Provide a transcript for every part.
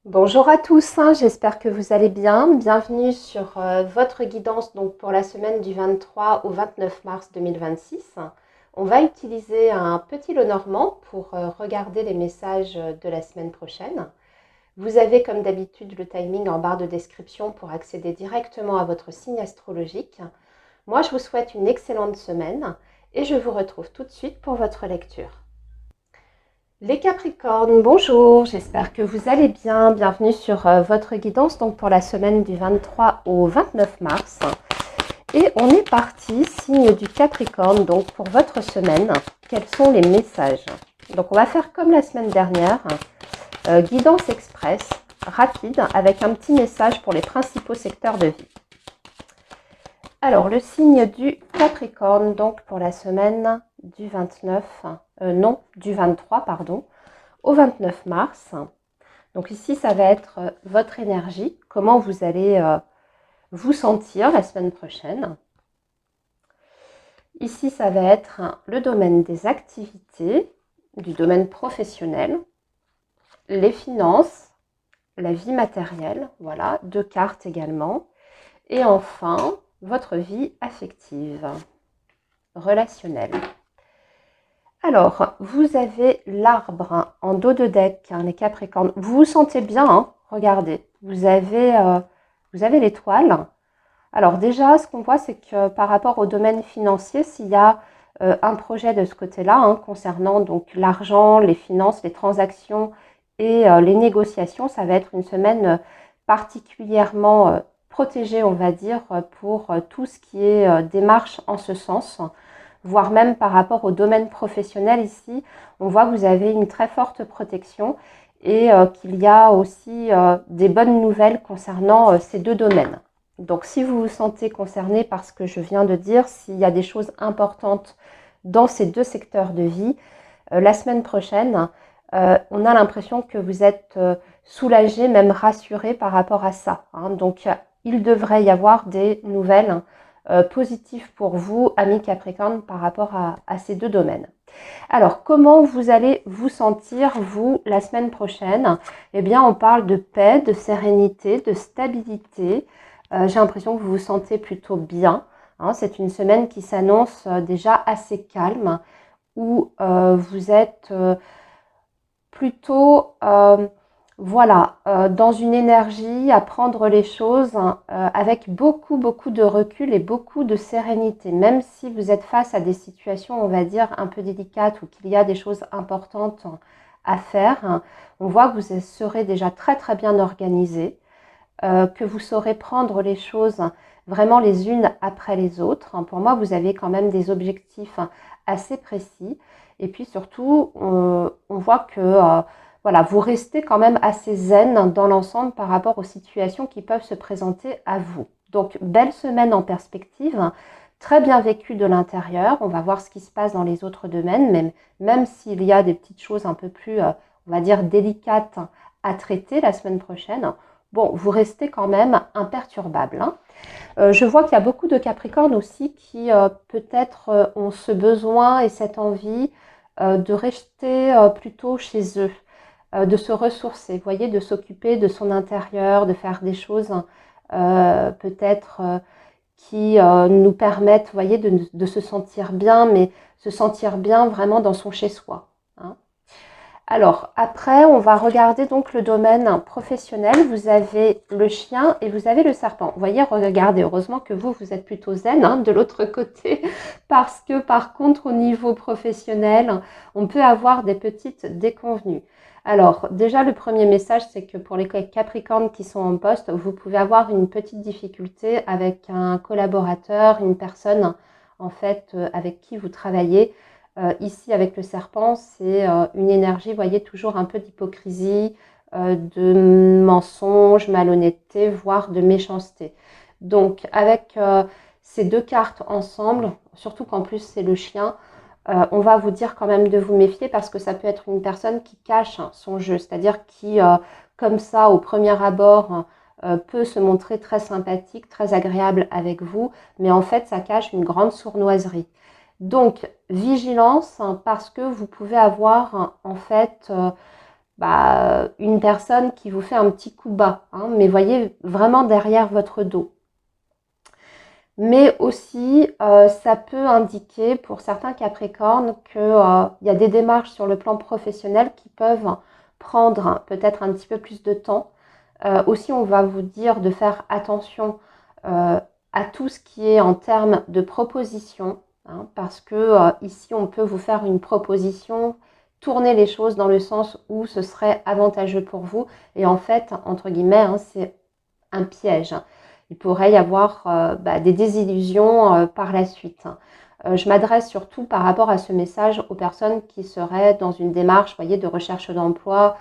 Bonjour à tous, j'espère que vous allez bien. Bienvenue sur votre guidance donc pour la semaine du 23 au 29 mars 2026. On va utiliser un petit Lenormand pour regarder les messages de la semaine prochaine. Vous avez comme d'habitude le timing en barre de description pour accéder directement à votre signe astrologique. Moi, je vous souhaite une excellente semaine et je vous retrouve tout de suite pour votre lecture. Les Capricornes, bonjour, j'espère que vous allez bien. Bienvenue sur votre guidance donc pour la semaine du 23 au 29 mars. Et on est parti, signe du Capricorne, donc pour votre semaine. Quels sont les messages? Donc on va faire comme la semaine dernière, guidance express, rapide, avec un petit message pour les principaux secteurs de vie. Alors le signe du Capricorne, donc pour la semaine du 23, pardon, au 29 mars. Donc ici, ça va être votre énergie, comment vous allez vous sentir la semaine prochaine. Ici, ça va être le domaine des activités, du domaine professionnel, les finances, la vie matérielle, voilà, 2 cartes également. Et enfin, votre vie affective, relationnelle. Alors, vous avez l'arbre en dos de deck, les Capricornes. Vous vous sentez bien, regardez. Vous avez l'étoile. Alors déjà, ce qu'on voit, c'est que par rapport au domaine financier, s'il y a un projet de ce côté-là, concernant donc l'argent, les finances, les transactions et les négociations, ça va être une semaine particulièrement protégée, on va dire, pour tout ce qui est démarche en ce sens, voire même par rapport au domaine professionnel ici, on voit que vous avez une très forte protection et qu'il y a aussi des bonnes nouvelles concernant ces deux domaines. Donc si vous vous sentez concerné par ce que je viens de dire, s'il y a des choses importantes dans ces deux secteurs de vie, la semaine prochaine, on a l'impression que vous êtes soulagé, même rassuré par rapport à ça. Donc il devrait y avoir des nouvelles positives pour vous, amis Capricorne, par rapport à ces deux domaines. Alors, comment vous allez vous sentir, vous, la semaine prochaine? Eh bien, on parle de paix, de sérénité, de stabilité. J'ai l'impression que vous vous sentez plutôt bien. C'est une semaine qui s'annonce déjà assez calme, où vous êtes plutôt dans une énergie à prendre les choses avec beaucoup de recul et beaucoup de sérénité, même si vous êtes face à des situations, on va dire, un peu délicates ou qu'il y a des choses importantes à faire. On voit que vous serez déjà très bien organisé, que vous saurez prendre les choses vraiment les unes après les autres. Pour moi, vous avez quand même des objectifs assez précis. Et puis surtout, on voit que voilà, vous restez quand même assez zen dans l'ensemble par rapport aux situations qui peuvent se présenter à vous. Donc, belle semaine en perspective, très bien vécue de l'intérieur. On va voir ce qui se passe dans les autres domaines, même s'il y a des petites choses un peu plus, on va dire, délicates à traiter la semaine prochaine. Bon, vous restez quand même imperturbable. Je vois qu'il y a beaucoup de Capricornes aussi qui peut-être ont ce besoin et cette envie de rester plutôt chez eux, de se ressourcer, vous voyez, de s'occuper de son intérieur, de faire des choses peut-être qui nous permettent, vous voyez, de se sentir bien, mais se sentir bien vraiment dans son chez-soi. Alors, après, on va regarder donc le domaine professionnel. Vous avez le chien et vous avez le serpent. Vous voyez, regardez, heureusement que vous êtes plutôt zen de l'autre côté, parce que par contre, au niveau professionnel, on peut avoir des petites déconvenues. Alors, déjà, le premier message, c'est que pour les Capricornes qui sont en poste, vous pouvez avoir une petite difficulté avec un collaborateur, une personne, en fait, avec qui vous travaillez. Ici, avec le serpent, c'est une énergie, vous voyez, toujours un peu d'hypocrisie, de mensonge, malhonnêteté, voire de méchanceté. Donc, avec ces deux cartes ensemble, surtout qu'en plus c'est le chien, on va vous dire quand même de vous méfier parce que ça peut être une personne qui cache son jeu, c'est-à-dire qui, comme ça, au premier abord, peut se montrer très sympathique, très agréable avec vous, mais en fait, ça cache une grande sournoiserie. Donc, vigilance parce que vous pouvez avoir en fait une personne qui vous fait un petit coup bas, hein, mais voyez vraiment derrière votre dos. Mais aussi, ça peut indiquer pour certains Capricornes qu'il y a des démarches sur le plan professionnel qui peuvent prendre peut-être un petit peu plus de temps. Aussi, on va vous dire de faire attention à tout ce qui est en termes de proposition, hein, parce que ici, on peut vous faire une proposition, tourner les choses dans le sens où ce serait avantageux pour vous. Et en fait, entre guillemets, hein, c'est un piège. Il pourrait y avoir des désillusions par la suite. Je m'adresse surtout par rapport à ce message aux personnes qui seraient dans une démarche, voyez, de recherche d'emploi,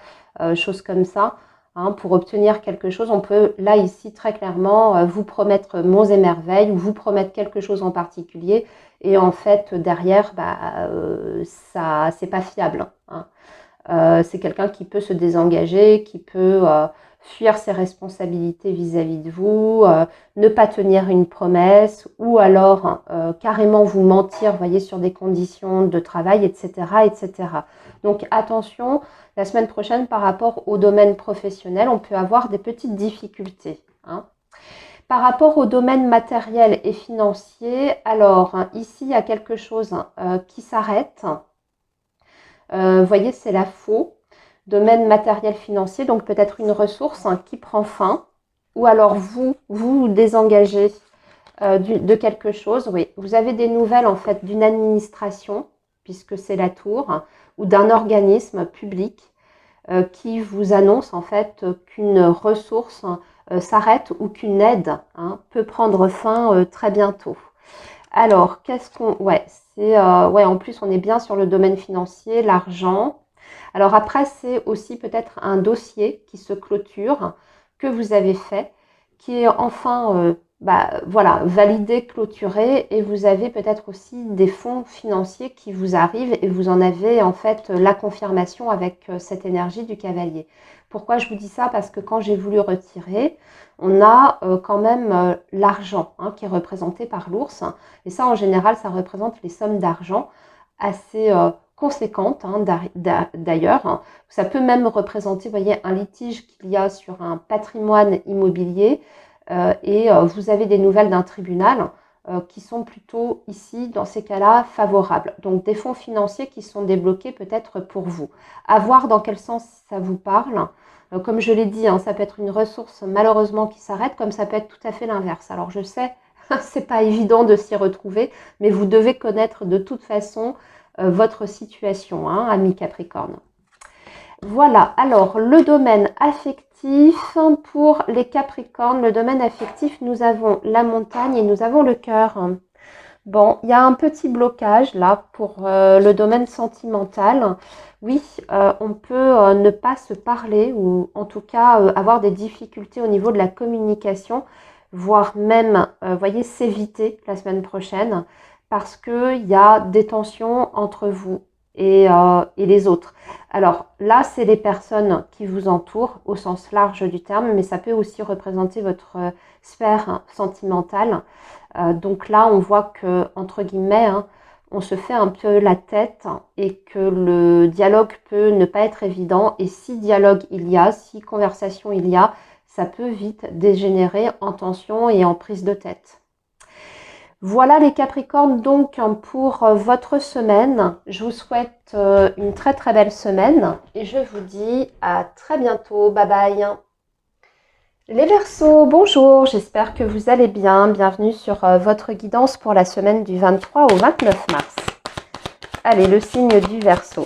choses comme ça. Hein, pour obtenir quelque chose, on peut là ici très clairement vous promettre monts et merveilles ou vous promettre quelque chose en particulier et en fait derrière ça c'est pas fiable. Hein. C'est quelqu'un qui peut se désengager, qui peut fuir ses responsabilités vis-à-vis de vous, ne pas tenir une promesse ou alors carrément vous mentir, voyez, sur des conditions de travail, etc., etc. Donc attention, la semaine prochaine par rapport au domaine professionnel, on peut avoir des petites difficultés. Hein. Par rapport au domaine matériel et financier, alors ici il y a quelque chose qui s'arrête. Voyez, c'est la faux. Domaine matériel financier, donc peut-être une ressource qui prend fin. Ou alors vous désengagez de quelque chose. Oui, vous avez des nouvelles en fait d'une administration, puisque c'est la tour, ou d'un organisme public qui vous annonce en fait qu'une ressource s'arrête ou qu'une aide peut prendre fin très bientôt. Alors, qu'est-ce qu'on... Ouais, en plus, on est bien sur le domaine financier, l'argent. Alors après, c'est aussi peut-être un dossier qui se clôture, que vous avez fait, qui est enfin validé, clôturé, et vous avez peut-être aussi des fonds financiers qui vous arrivent et vous en avez en fait la confirmation avec cette énergie du cavalier. Pourquoi je vous dis ça? Parce que quand j'ai voulu retirer, on a quand même l'argent qui est représenté par l'ours. Et ça, en général, ça représente les sommes d'argent assez conséquentes d'ailleurs. Ça peut même représenter, vous voyez, un litige qu'il y a sur un patrimoine immobilier et vous avez des nouvelles d'un tribunal qui sont plutôt ici, dans ces cas-là, favorables. Donc des fonds financiers qui sont débloqués peut-être pour vous. À voir dans quel sens ça vous parle. Comme je l'ai dit, ça peut être une ressource malheureusement qui s'arrête, comme ça peut être tout à fait l'inverse. Alors je sais, c'est pas évident de s'y retrouver, mais vous devez connaître de toute façon votre situation, ami Capricorne. Voilà, alors le domaine affectif, pour les Capricornes, le domaine affectif, nous avons la montagne et nous avons le cœur. Bon, il y a un petit blocage là pour le domaine sentimental. Oui, on peut ne pas se parler ou en tout cas avoir des difficultés au niveau de la communication, voire même, voyez, s'éviter la semaine prochaine parce qu'il y a des tensions entre vous et les autres. Alors là, c'est les personnes qui vous entourent au sens large du terme, mais ça peut aussi représenter votre sphère sentimentale. Donc là, on voit que, entre guillemets, on se fait un peu la tête et que le dialogue peut ne pas être évident. Et si dialogue il y a, si conversation il y a, ça peut vite dégénérer en tension et en prise de tête. Voilà les Capricornes donc pour votre semaine. Je vous souhaite une très très belle semaine et je vous dis à très bientôt. Bye bye. Les Verseaux, bonjour, j'espère que vous allez bien. Bienvenue sur votre guidance pour la semaine du 23 au 29 mars. Allez, le signe du Verseau.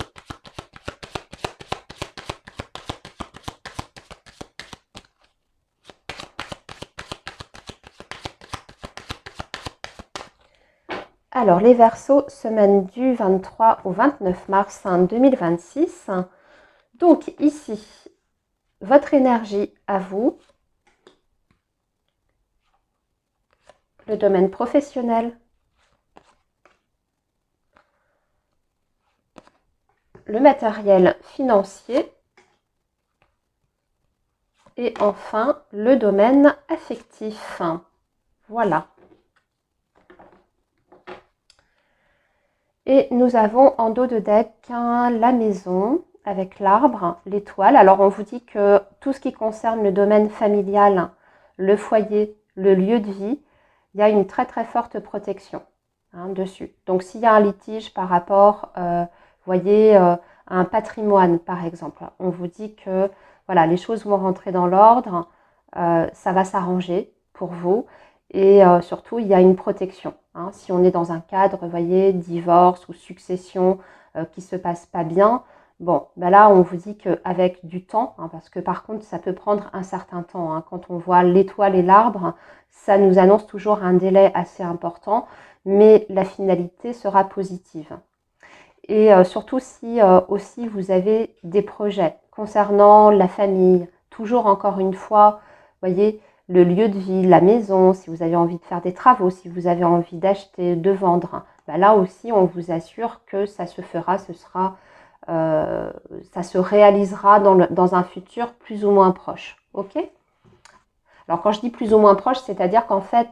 Alors, les Verseaux, semaine du 23 au 29 mars 2026. Donc, ici, votre énergie à vous. Le domaine professionnel. Le matériel financier. Et enfin, le domaine affectif. Voilà. Et nous avons en dos de deck la maison. avec l'arbre, l'étoile. Alors on vous dit que tout ce qui concerne le domaine familial, le foyer, le lieu de vie, il y a une très très forte protection dessus. Donc s'il y a un litige par rapport, voyez, à un patrimoine par exemple, on vous dit que voilà, les choses vont rentrer dans l'ordre, ça va s'arranger pour vous et surtout il y a une protection. Si on est dans un cadre, voyez, divorce ou succession qui se passe pas bien, bon, ben là on vous dit qu'avec du temps, parce que par contre ça peut prendre un certain temps, quand on voit l'étoile et l'arbre, ça nous annonce toujours un délai assez important, mais la finalité sera positive. Et surtout si aussi vous avez des projets concernant la famille, toujours encore une fois, voyez, le lieu de vie, la maison, si vous avez envie de faire des travaux, si vous avez envie d'acheter, de vendre, ben là aussi on vous assure que ça se fera, ça se réalisera dans un futur plus ou moins proche. Ok ? Alors quand je dis plus ou moins proche, c'est-à-dire qu'en fait,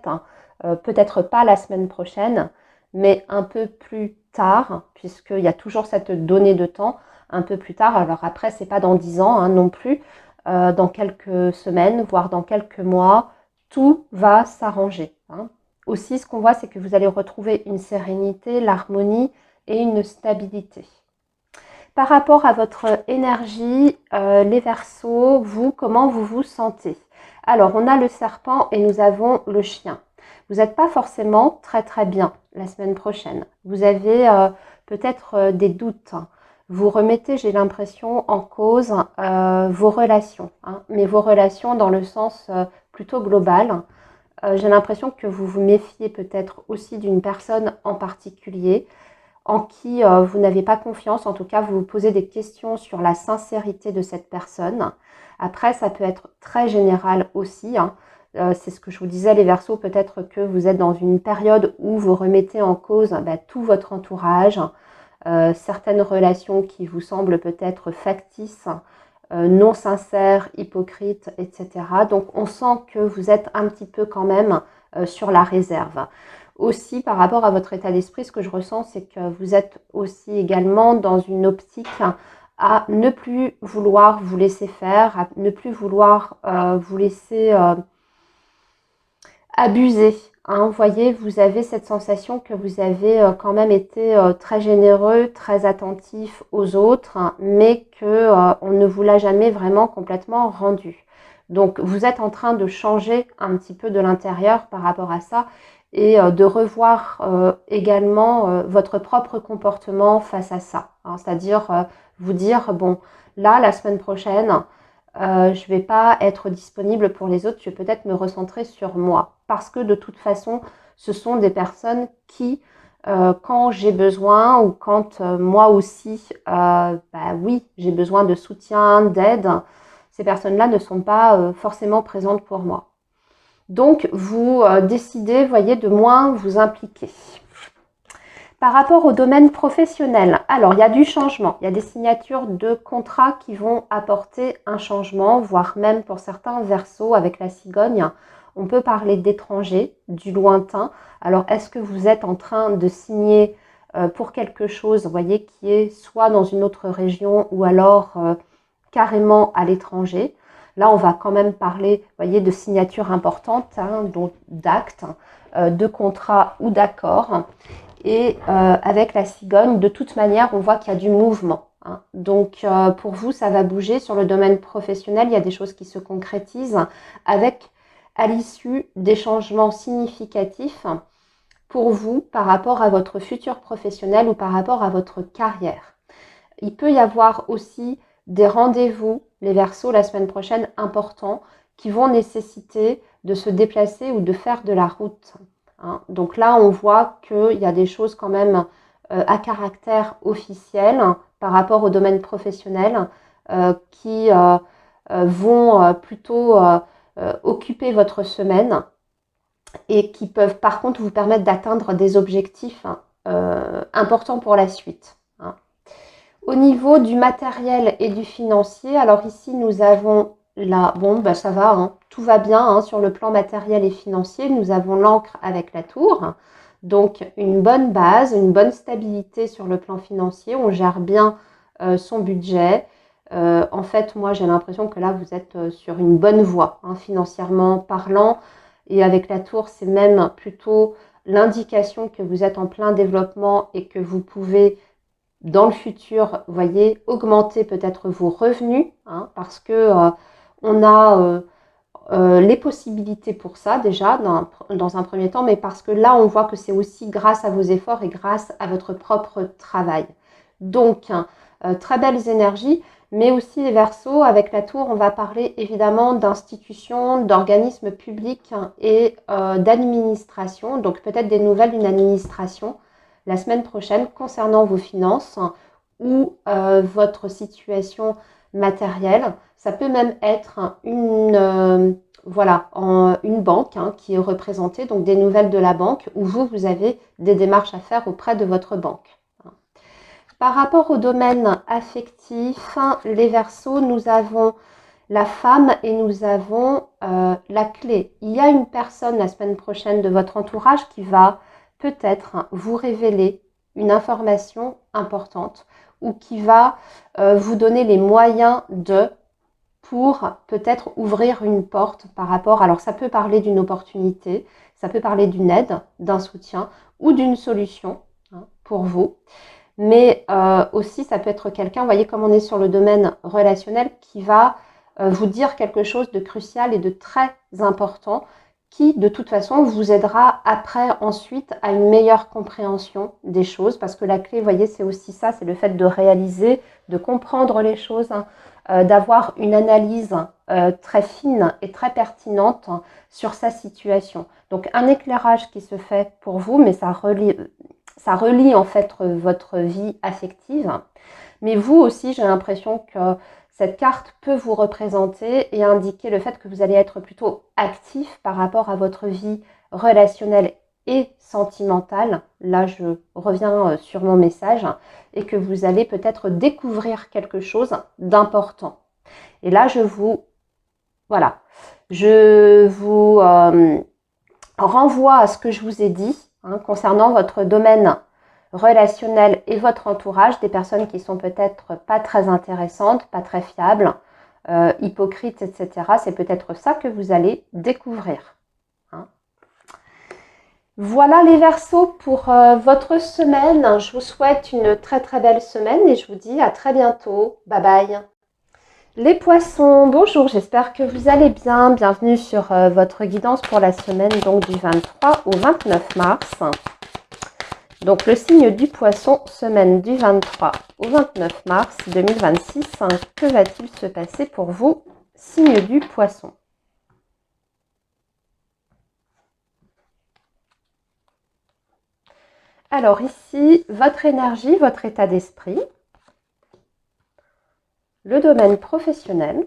peut-être pas la semaine prochaine, mais un peu plus tard, puisqu'il y a toujours cette donnée de temps, un peu plus tard. Alors après, c'est pas dans 10 ans non plus, dans quelques semaines, voire dans quelques mois, tout va s'arranger. Aussi, ce qu'on voit, c'est que vous allez retrouver une sérénité, l'harmonie et une stabilité. Par rapport à votre énergie, les Verseaux, vous, comment vous vous sentez? Alors, on a le serpent et nous avons le chien. Vous n'êtes pas forcément très très bien la semaine prochaine. Vous avez peut-être des doutes. Vous remettez, j'ai l'impression, en cause vos relations, mais vos relations dans le sens plutôt global. J'ai l'impression que vous vous méfiez peut-être aussi d'une personne en particulier en qui vous n'avez pas confiance. En tout cas, vous vous posez des questions sur la sincérité de cette personne. Après, ça peut être très général aussi. C'est ce que je vous disais, les Verseaux, peut-être que vous êtes dans une période où vous remettez en cause tout votre entourage, certaines relations qui vous semblent peut-être factices, non sincères, hypocrites, etc. Donc, on sent que vous êtes un petit peu quand même sur la réserve. Aussi, par rapport à votre état d'esprit, ce que je ressens, c'est que vous êtes aussi également dans une optique à ne plus vouloir vous laisser faire, à ne plus vouloir vous laisser abuser. Vous voyez, vous avez cette sensation que vous avez quand même été très généreux, très attentif aux autres, mais que on ne vous l'a jamais vraiment complètement rendu. Donc, vous êtes en train de changer un petit peu de l'intérieur par rapport à ça et de revoir également votre propre comportement face à ça. C'est-à-dire vous dire, bon, là, la semaine prochaine, je vais pas être disponible pour les autres, je vais peut-être me recentrer sur moi. Parce que de toute façon, ce sont des personnes qui, quand j'ai besoin ou quand moi aussi, oui, j'ai besoin de soutien, d'aide, ces personnes-là ne sont pas forcément présentes pour moi. Donc, vous décidez, voyez, de moins vous impliquer. Par rapport au domaine professionnel, alors il y a du changement, il y a des signatures de contrats qui vont apporter un changement, voire même pour certains Verseaux avec la cigogne, on peut parler d'étrangers, du lointain. Alors est-ce que vous êtes en train de signer pour quelque chose, vous voyez, qui est soit dans une autre région ou alors carrément à l'étranger? Là, on va quand même parler, voyez, de signatures importantes, donc d'actes, de contrats ou d'accords. Et avec la cigogne, de toute manière, on voit qu'il y a du mouvement. Donc, pour vous, ça va bouger. Sur le domaine professionnel, il y a des choses qui se concrétisent avec, à l'issue, des changements significatifs pour vous par rapport à votre futur professionnel ou par rapport à votre carrière. Il peut y avoir aussi des rendez-vous, les Verseaux, la semaine prochaine, importants, qui vont nécessiter de se déplacer ou de faire de la route. Donc là, on voit qu'il y a des choses quand même à caractère officiel par rapport au domaine professionnel qui vont plutôt occuper votre semaine et qui peuvent par contre vous permettre d'atteindre des objectifs importants pour la suite. Au niveau du matériel et du financier, alors ici nous avons là, ça va, tout va bien sur le plan matériel et financier. Nous avons l'encre avec la tour, donc une bonne base, une bonne stabilité sur le plan financier. On gère bien son budget. En fait, moi, j'ai l'impression que là, vous êtes sur une bonne voie, hein, financièrement parlant. Et avec la tour, c'est même plutôt l'indication que vous êtes en plein développement et que vous pouvez, dans le futur, vous voyez, augmenter peut-être vos revenus, hein, parce que on a les possibilités pour ça déjà dans un premier temps, mais parce que là, on voit que c'est aussi grâce à vos efforts et grâce à votre propre travail. Donc, très belles énergies. Mais aussi les Verseaux, avec la tour, on va parler évidemment d'institutions, d'organismes publics et d'administration. Donc peut-être des nouvelles d'une administration la semaine prochaine concernant vos finances ou votre situation matérielle. Ça peut même être une banque qui est représentée, donc des nouvelles de la banque, où vous avez des démarches à faire auprès de votre banque. Par rapport au domaine affectif, les Verseaux, nous avons la femme et nous avons la clé. Il y a une personne la semaine prochaine de votre entourage qui va peut-être vous révéler une information importante ou qui va vous donner les moyens pour peut-être ouvrir une porte par rapport, alors ça peut parler d'une opportunité, ça peut parler d'une aide, d'un soutien ou d'une solution pour vous. Mais aussi, ça peut être quelqu'un, vous voyez, comme on est sur le domaine relationnel, qui va vous dire quelque chose de crucial et de très important qui, de toute façon, vous aidera après, ensuite, à une meilleure compréhension des choses. Parce que la clé, vous voyez, c'est aussi ça, c'est le fait de réaliser, de comprendre les choses, d'avoir une analyse très fine et très pertinente sur sa situation. Donc, un éclairage qui se fait pour vous, mais ça relie en fait votre vie affective. Mais vous aussi, j'ai l'impression que cette carte peut vous représenter et indiquer le fait que vous allez être plutôt actif par rapport à votre vie relationnelle et sentimentale. Là, je reviens sur mon message et que vous allez peut-être découvrir quelque chose d'important. Et là, je vous renvoie à ce que je vous ai dit concernant votre domaine relationnel et votre entourage, des personnes qui sont peut-être pas très intéressantes, pas très fiables, hypocrites, etc. C'est peut-être ça que vous allez découvrir. Voilà les Verseaux pour votre semaine. Je vous souhaite une très très belle semaine et je vous dis à très bientôt. Bye bye. Les Poissons, bonjour, j'espère que vous allez bien. Bienvenue sur votre guidance pour la semaine donc du 23 au 29 mars. Donc le signe du Poisson, semaine du 23 au 29 mars 2026. Que va-t-il se passer pour vous, signe du Poisson? Alors ici, votre énergie, votre état d'esprit, le domaine professionnel,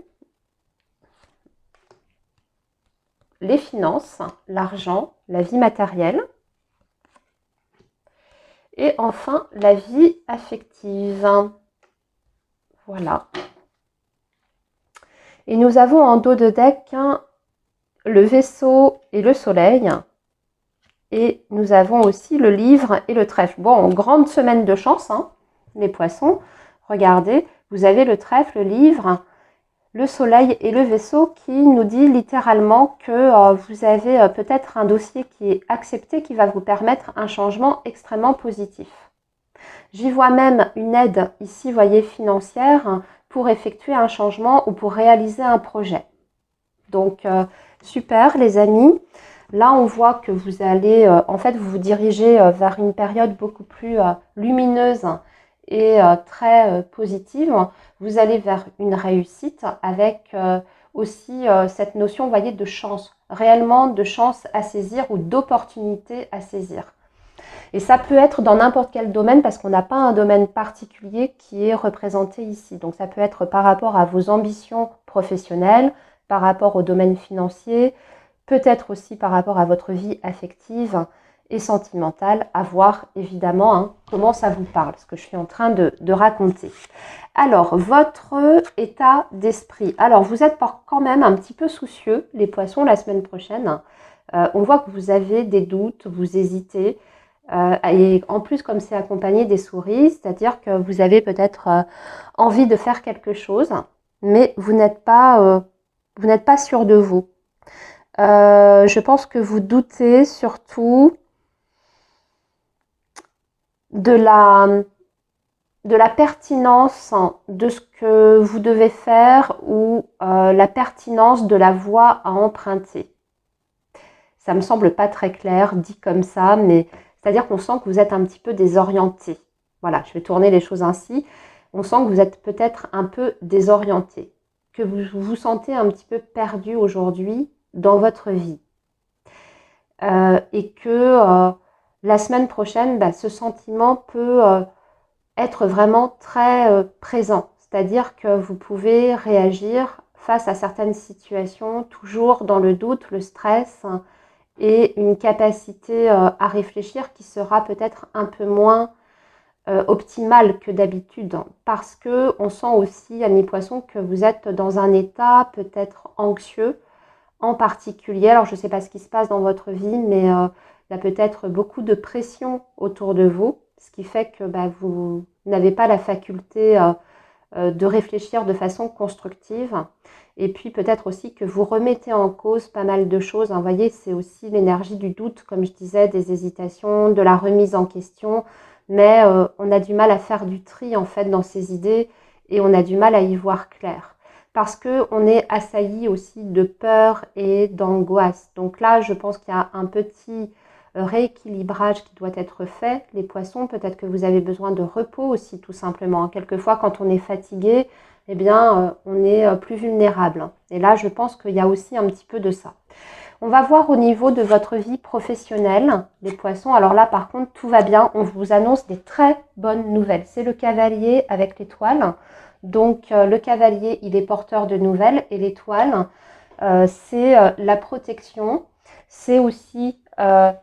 les finances, l'argent, la vie matérielle et enfin la vie affective. Voilà. Et nous avons en dos de deck le vaisseau et le soleil. Et nous avons aussi le livre et le trèfle. Bon, grande semaine de chance, les Poissons. Regardez, vous avez le trèfle, le livre, le soleil et le vaisseau qui nous dit littéralement que vous avez peut-être un dossier qui est accepté, qui va vous permettre un changement extrêmement positif. J'y vois même une aide ici, vous voyez, financière pour effectuer un changement ou pour réaliser un projet. Donc, super les amis. Là, on voit que vous allez, en fait, vous dirigez vers une période beaucoup plus lumineuse et très positive. Vous allez vers une réussite avec aussi cette notion, vous voyez, de chance, réellement de chance à saisir ou d'opportunité à saisir. Et ça peut être dans n'importe quel domaine parce qu'on n'a pas un domaine particulier qui est représenté ici. Donc ça peut être par rapport à vos ambitions professionnelles, par rapport au domaine financier, peut-être aussi par rapport à votre vie affective et sentimentale, à voir évidemment comment ça vous parle, ce que je suis en train de raconter. Alors, votre état d'esprit. Alors, vous êtes quand même un petit peu soucieux, les Poissons, la semaine prochaine. On voit que vous avez des doutes, vous hésitez. Et en plus, comme c'est accompagné des souris, c'est-à-dire que vous avez peut-être envie de faire quelque chose, mais vous n'êtes pas sûr de vous. Je pense que vous doutez surtout de la pertinence de ce que vous devez faire ou la pertinence de la voie à emprunter. Ça me semble pas très clair dit comme ça, mais c'est-à-dire qu'on sent que vous êtes un petit peu désorienté. Voilà, je vais tourner les choses ainsi. On sent que vous êtes peut-être un peu désorienté, que vous vous sentez un petit peu perdu aujourd'hui dans votre vie. Et que la semaine prochaine, ce sentiment peut être vraiment très présent. C'est-à-dire que vous pouvez réagir face à certaines situations, toujours dans le doute, le stress et une capacité à réfléchir qui sera peut-être un peu moins optimale que d'habitude. Parce que on sent aussi à mi-poisson que vous êtes dans un état peut-être anxieux en particulier. Alors je ne sais pas ce qui se passe dans votre vie, mais il y a peut-être beaucoup de pression autour de vous, ce qui fait que vous n'avez pas la faculté de réfléchir de façon constructive. Et puis peut-être aussi que vous remettez en cause pas mal de choses. Vous voyez, c'est aussi l'énergie du doute, comme je disais, des hésitations, de la remise en question. Mais on a du mal à faire du tri en fait dans ces idées et on a du mal à y voir clair. Parce qu'on est assailli aussi de peur et d'angoisse. Donc là, je pense qu'il y a un petit rééquilibrage qui doit être fait. Les poissons, peut-être que vous avez besoin de repos aussi, tout simplement. Quelquefois, quand on est fatigué, eh bien, on est plus vulnérable. Et là, je pense qu'il y a aussi un petit peu de ça. On va voir au niveau de votre vie professionnelle, les poissons. Alors là, par contre, tout va bien. On vous annonce des très bonnes nouvelles. C'est le cavalier avec l'étoile. Donc, le cavalier, il est porteur de nouvelles. Et l'étoile, c'est la protection. C'est aussi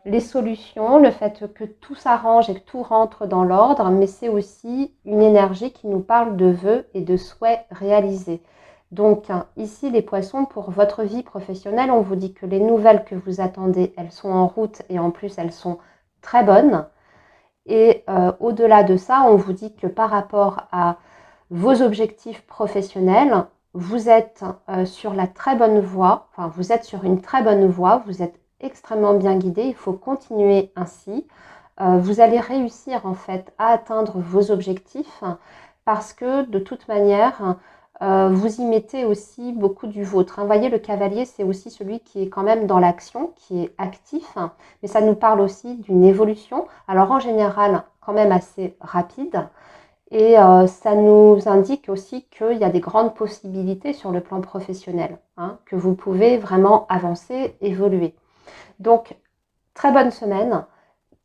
les solutions, le fait que tout s'arrange et que tout rentre dans l'ordre. Mais c'est aussi une énergie qui nous parle de vœux et de souhaits réalisés. Donc ici, les poissons, pour votre vie professionnelle, on vous dit que les nouvelles que vous attendez, elles sont en route et en plus, elles sont très bonnes. Et au-delà de ça, on vous dit que par rapport à vos objectifs professionnels, vous êtes sur la très bonne voie, enfin vous êtes sur une très bonne voie, vous êtes extrêmement bien guidé, il faut continuer ainsi. Vous allez réussir en fait à atteindre vos objectifs parce que de toute manière, vous y mettez aussi beaucoup du vôtre. Vous voyez, le cavalier, c'est aussi celui qui est quand même dans l'action, qui est actif, mais ça nous parle aussi d'une évolution. Alors en général, quand même assez rapide. Et ça nous indique aussi qu'il y a des grandes possibilités sur le plan professionnel, que vous pouvez vraiment avancer, évoluer. Donc, très bonne semaine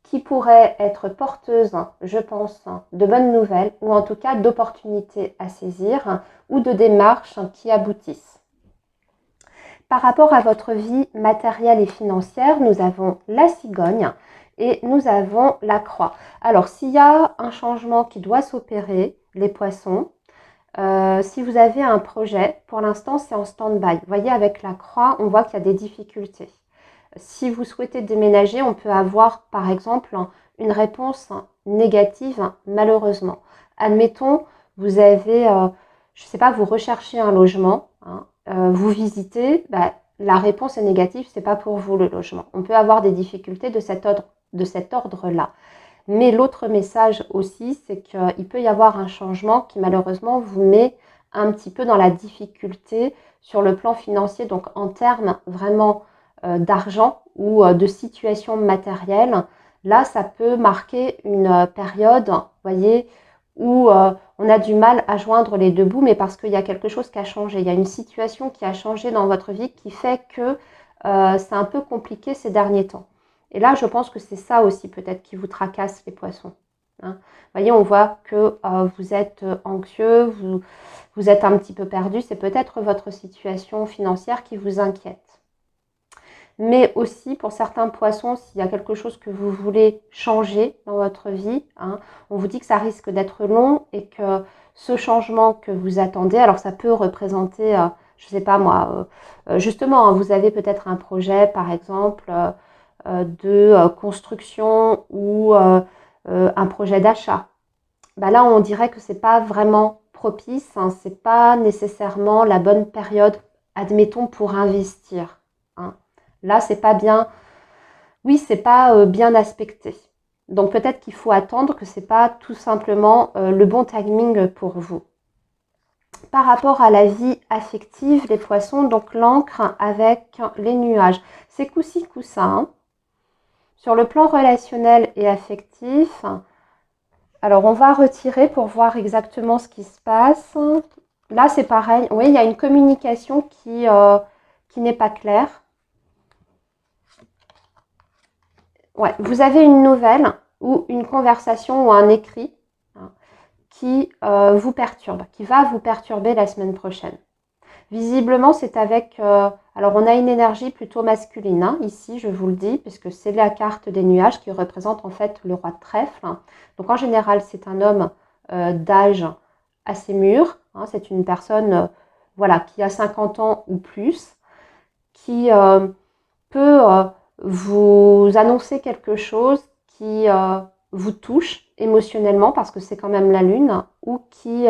qui pourrait être porteuse, je pense, de bonnes nouvelles ou en tout cas d'opportunités à saisir ou de démarches qui aboutissent. Par rapport à votre vie matérielle et financière, nous avons la cigogne et nous avons la croix. Alors, s'il y a un changement qui doit s'opérer, les poissons, si vous avez un projet, pour l'instant, c'est en stand-by. Vous voyez, avec la croix, on voit qu'il y a des difficultés. Si vous souhaitez déménager, on peut avoir, par exemple, une réponse négative, malheureusement. Admettons, vous avez, je ne sais pas, vous recherchez un logement, vous visitez, la réponse est négative, ce n'est pas pour vous le logement. On peut avoir des difficultés de cet ordre-là. Mais l'autre message aussi, c'est qu'il peut y avoir un changement qui malheureusement vous met un petit peu dans la difficulté sur le plan financier, donc en termes vraiment d'argent ou de situation matérielle. Là, ça peut marquer une période, vous voyez, où on a du mal à joindre les deux bouts, mais parce qu'il y a quelque chose qui a changé. Il y a une situation qui a changé dans votre vie qui fait que c'est un peu compliqué ces derniers temps. Et là, je pense que c'est ça aussi peut-être qui vous tracasse, les poissons. Vous voyez, on voit que vous êtes anxieux, vous êtes un petit peu perdu. C'est peut-être votre situation financière qui vous inquiète. Mais aussi, pour certains poissons, s'il y a quelque chose que vous voulez changer dans votre vie, on vous dit que ça risque d'être long et que ce changement que vous attendez, alors ça peut représenter, je ne sais pas moi, justement, vous avez peut-être un projet, par exemple, de construction ou un projet d'achat. Bah là, on dirait que c'est pas vraiment propice, hein, c'est pas nécessairement la bonne période, admettons, pour investir. Hein. Là, c'est pas bien. Oui, c'est pas bien aspecté. Donc peut-être qu'il faut attendre, que c'est pas tout simplement le bon timing pour vous. Par rapport à la vie affective, les poissons, donc l'ancre avec les nuages. C'est coup-ci, coup-ça. Hein. Sur le plan relationnel et affectif, alors on va retirer pour voir exactement ce qui se passe. Là, c'est pareil. Oui, il y a une communication qui n'est pas claire. Ouais, vous avez une nouvelle ou une conversation ou un écrit qui vous perturbe, qui va vous perturber la semaine prochaine. Visiblement, c'est avec... alors, on a une énergie plutôt masculine, hein, ici, je vous le dis, puisque c'est la carte des nuages qui représente en fait le roi de trèfle. Donc, en général, c'est un homme d'âge assez mûr. Hein, c'est une personne voilà, qui a 50 ans ou plus, qui peut vous annoncer quelque chose qui vous touche émotionnellement, parce que c'est quand même la lune, ou qui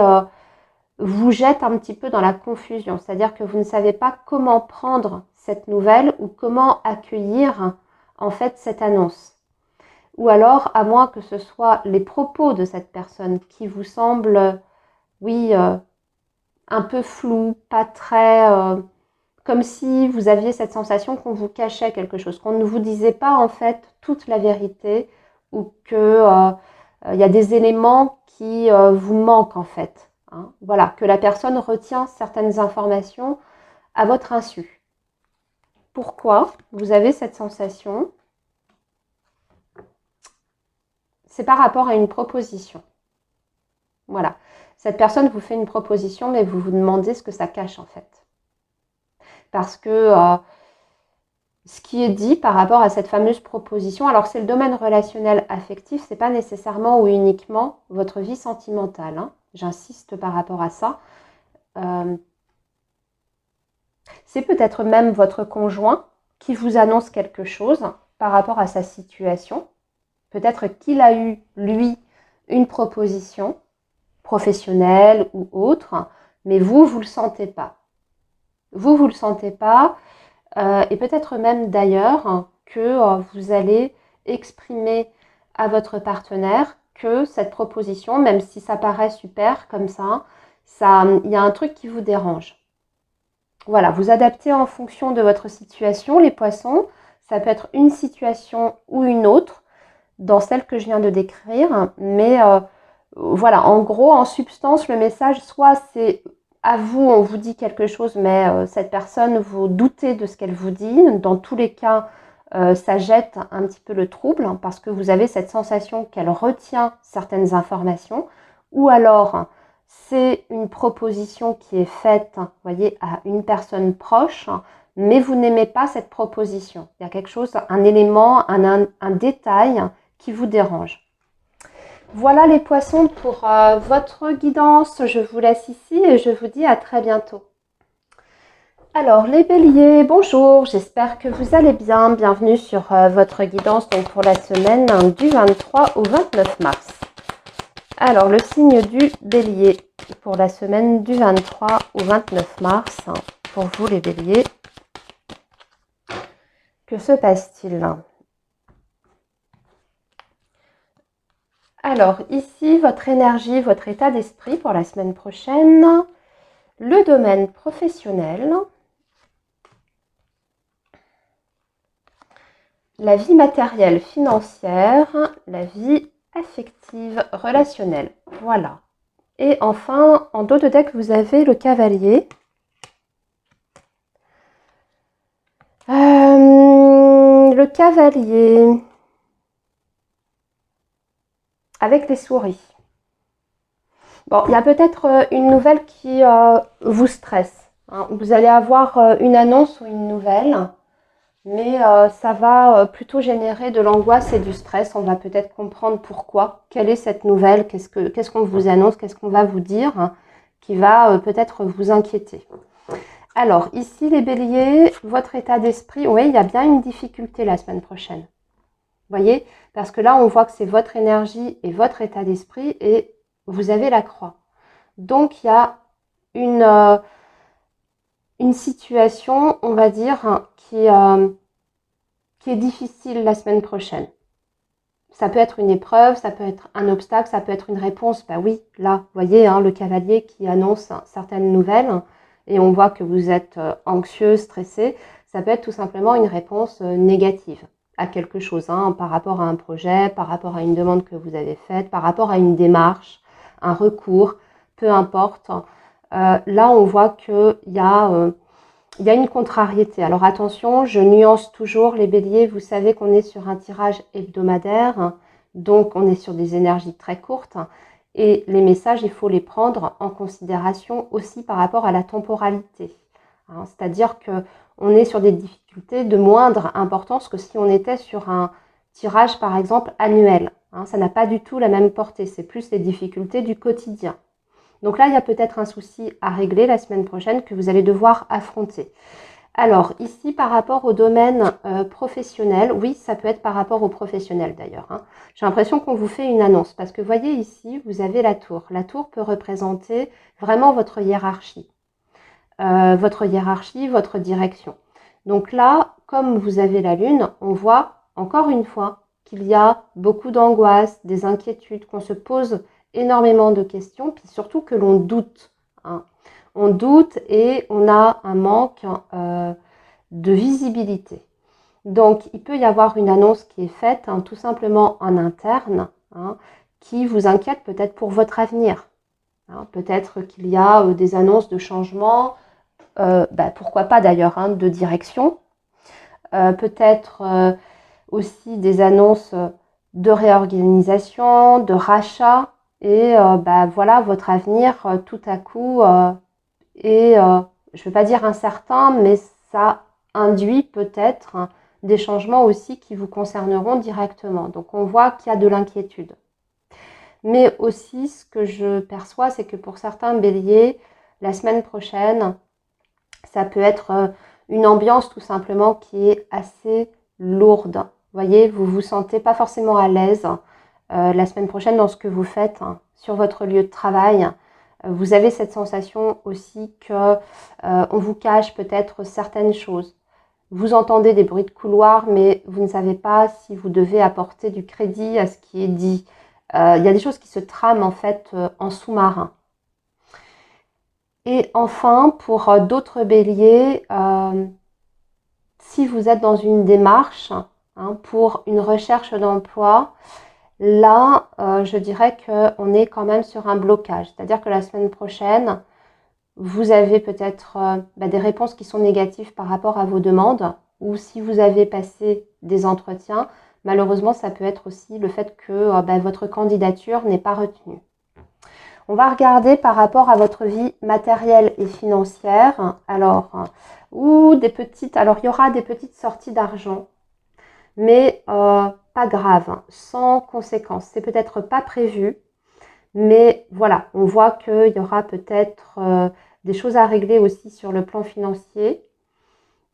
vous jette un petit peu dans la confusion. C'est-à-dire que vous ne savez pas comment prendre cette nouvelle ou comment accueillir en fait cette annonce. Ou alors, à moins que ce soit les propos de cette personne qui vous semblent, oui, un peu flous, pas très... comme si vous aviez cette sensation qu'on vous cachait quelque chose, qu'on ne vous disait pas en fait toute la vérité ou que y a des éléments qui vous manquent en fait. Hein. Voilà, que la personne retient certaines informations à votre insu. Pourquoi vous avez cette sensation? C'est par rapport à une proposition. Voilà. Cette personne vous fait une proposition, mais vous vous demandez ce que ça cache en fait. Parce que ce qui est dit par rapport à cette fameuse proposition, alors c'est le domaine relationnel affectif, c'est pas nécessairement ou uniquement votre vie sentimentale. Hein. J'insiste par rapport à ça. C'est peut-être même votre conjoint qui vous annonce quelque chose par rapport à sa situation. Peut-être qu'il a eu, lui, une proposition professionnelle ou autre, mais vous ne le sentez pas. Vous ne le sentez pas. Et peut-être même d'ailleurs que vous allez exprimer à votre partenaire que cette proposition, même si ça paraît super comme ça, il y a un truc qui vous dérange. Voilà, vous adaptez en fonction de votre situation, les poissons. Ça peut être une situation ou une autre dans celle que je viens de décrire. Mais voilà, en gros, en substance, le message, soit c'est à vous, on vous dit quelque chose, mais cette personne, vous doutez de ce qu'elle vous dit. Dans tous les cas, ça jette un petit peu le trouble hein, parce que vous avez cette sensation qu'elle retient certaines informations. Ou alors, c'est une proposition qui est faite, vous voyez, à une personne proche, mais vous n'aimez pas cette proposition. Il y a quelque chose, un élément, un détail qui vous dérange. Voilà les poissons pour votre guidance. Je vous laisse ici et je vous dis à très bientôt. Alors les béliers, bonjour, j'espère que vous allez bien. Bienvenue sur votre guidance donc pour la semaine du 23 au 29 mars. Alors le signe du bélier pour la semaine du 23 au 29 mars. Pour vous les béliers, que se passe-t-il ? Alors ici, votre énergie, votre état d'esprit pour la semaine prochaine, le domaine professionnel, la vie matérielle financière, la vie affective relationnelle. Voilà. Et enfin, en dos de deck, vous avez le cavalier. Le cavalier avec les souris. Bon, il y a peut-être une nouvelle qui vous stresse. Hein. Vous allez avoir une annonce ou une nouvelle, mais ça va plutôt générer de l'angoisse et du stress. On va peut-être comprendre pourquoi. Quelle est cette nouvelle? Qu'est-ce qu'on vous annonce? Qu'est-ce qu'on va vous dire hein, qui va peut-être vous inquiéter? Alors, ici, les béliers, votre état d'esprit, oui, il y a bien une difficulté la semaine prochaine. Vous voyez? Parce que là, on voit que c'est votre énergie et votre état d'esprit et vous avez la croix. Donc, il y a une situation, on va dire, qui est difficile la semaine prochaine. Ça peut être une épreuve, ça peut être un obstacle, ça peut être une réponse. Ben oui, là, vous voyez, hein, le cavalier qui annonce certaines nouvelles et on voit que vous êtes anxieux, stressé. Ça peut être tout simplement une réponse négative à quelque chose, hein, par rapport à un projet, par rapport à une demande que vous avez faite, par rapport à une démarche, un recours, peu importe. Là, on voit qu'il y a une contrariété. Alors attention, je nuance toujours les béliers. Vous savez qu'on est sur un tirage hebdomadaire, donc on est sur des énergies très courtes. Et les messages, il faut les prendre en considération aussi par rapport à la temporalité. Hein, c'est-à-dire qu'on est sur des difficultés de moindre importance que si on était sur un tirage, par exemple, annuel. Hein, ça n'a pas du tout la même portée. C'est plus les difficultés du quotidien. Donc là, il y a peut-être un souci à régler la semaine prochaine que vous allez devoir affronter. Alors, ici, par rapport au domaine professionnel, oui, ça peut être par rapport au professionnel d'ailleurs. Hein. J'ai l'impression qu'on vous fait une annonce parce que voyez ici, vous avez la tour. La tour peut représenter vraiment votre hiérarchie, votre direction. Donc là, comme vous avez la lune, on voit encore une fois qu'il y a beaucoup d'angoisse, des inquiétudes, qu'on se pose énormément de questions, puis surtout que l'on doute. Hein. On doute et on a un manque de visibilité. Donc, il peut y avoir une annonce qui est faite hein, tout simplement en interne, hein, qui vous inquiète peut-être pour votre avenir. Hein. Peut-être qu'il y a des annonces de changement, pourquoi pas d'ailleurs, hein, de direction. Peut-être aussi des annonces de réorganisation, de rachat. Et voilà, votre avenir, tout à coup, est, je ne veux pas dire incertain, mais ça induit peut-être des changements aussi qui vous concerneront directement. Donc, on voit qu'il y a de l'inquiétude. Mais aussi, ce que je perçois, c'est que pour certains béliers, la semaine prochaine, ça peut être une ambiance tout simplement qui est assez lourde. Vous voyez, vous vous sentez pas forcément à l'aise la semaine prochaine dans ce que vous faites hein, sur votre lieu de travail. Vous avez cette sensation aussi que on vous cache peut-être certaines choses. Vous entendez des bruits de couloir, mais vous ne savez pas si vous devez apporter du crédit à ce qui est dit. Il y a des choses qui se trament en fait en sous-marin. Et enfin, pour d'autres béliers, si vous êtes dans une démarche hein, pour une recherche d'emploi, là, je dirais qu'on est quand même sur un blocage. C'est-à-dire que la semaine prochaine, vous avez peut-être des réponses qui sont négatives par rapport à vos demandes, ou si vous avez passé des entretiens, malheureusement, ça peut être aussi le fait que votre candidature n'est pas retenue. On va regarder par rapport à votre vie matérielle et financière. Alors, il y aura des petites sorties d'argent, mais pas grave, sans conséquence. C'est peut-être pas prévu, mais voilà, on voit qu'il y aura peut-être des choses à régler aussi sur le plan financier.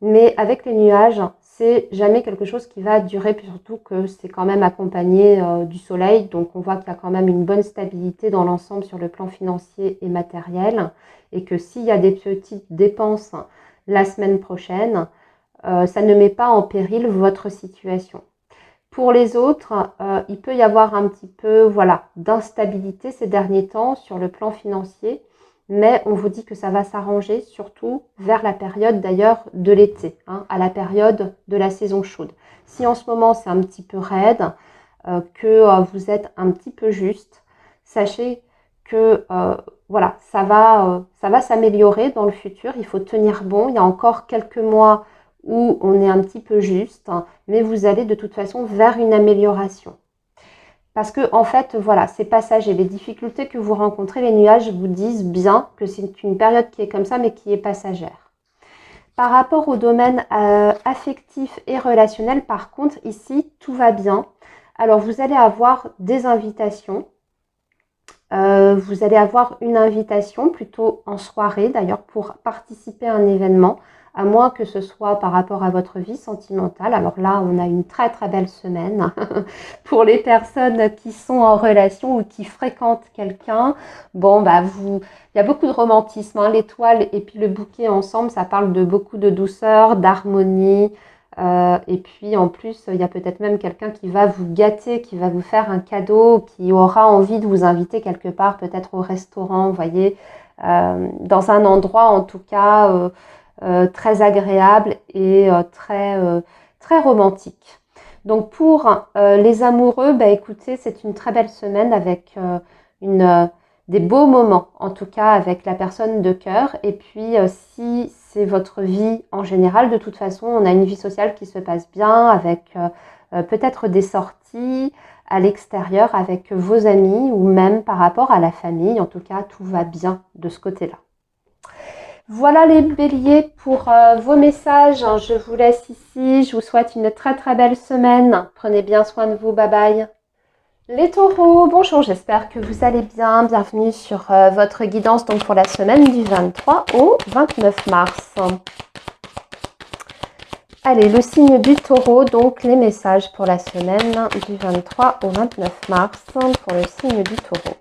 Mais avec les nuages, c'est jamais quelque chose qui va durer, surtout que c'est quand même accompagné du soleil. Donc on voit qu'il y a quand même une bonne stabilité dans l'ensemble sur le plan financier et matériel. Et que s'il y a des petites dépenses la semaine prochaine, ça ne met pas en péril votre situation. Pour les autres, il peut y avoir un petit peu d'instabilité ces derniers temps sur le plan financier. Mais on vous dit que ça va s'arranger, surtout vers la période d'ailleurs de l'été, hein, à la période de la saison chaude. Si en ce moment c'est un petit peu raide, que vous êtes un petit peu juste, sachez que ça va s'améliorer dans le futur. Il faut tenir bon. Il y a encore quelques mois où on est un petit peu juste, mais vous allez de toute façon vers une amélioration. Parce que, en fait, voilà, c'est passager. Les difficultés que vous rencontrez, les nuages vous disent bien que c'est une période qui est comme ça, mais qui est passagère. Par rapport au domaine affectif et relationnel, par contre, ici, tout va bien. Alors, vous allez avoir des invitations Vous allez avoir une invitation, plutôt en soirée d'ailleurs, pour participer à un événement, à moins que ce soit par rapport à votre vie sentimentale. Alors là, on a une très très belle semaine pour les personnes qui sont en relation ou qui fréquentent quelqu'un. Bon, bah il y a beaucoup de romantisme, hein. L'étoile et puis le bouquet ensemble, ça parle de beaucoup de douceur, d'harmonie. Et puis en plus, il y a peut-être même quelqu'un qui va vous gâter, qui va vous faire un cadeau, qui aura envie de vous inviter quelque part, peut-être au restaurant, vous voyez, dans un endroit en tout cas très agréable et très romantique. Donc pour les amoureux, bah écoutez, c'est une très belle semaine avec une des beaux moments, en tout cas avec la personne de cœur. Et puis si c'est votre vie en général, de toute façon, on a une vie sociale qui se passe bien avec peut-être des sorties à l'extérieur avec vos amis ou même par rapport à la famille. En tout cas, tout va bien de ce côté-là. Voilà les béliers pour vos messages. Je vous laisse ici. Je vous souhaite une très très belle semaine. Prenez bien soin de vous. Bye bye. Les taureaux, bonjour, j'espère que vous allez bien. Bienvenue sur votre guidance donc pour la semaine du 23 au 29 mars. Allez, le signe du taureau, donc les messages pour la semaine du 23 au 29 mars pour le signe du taureau.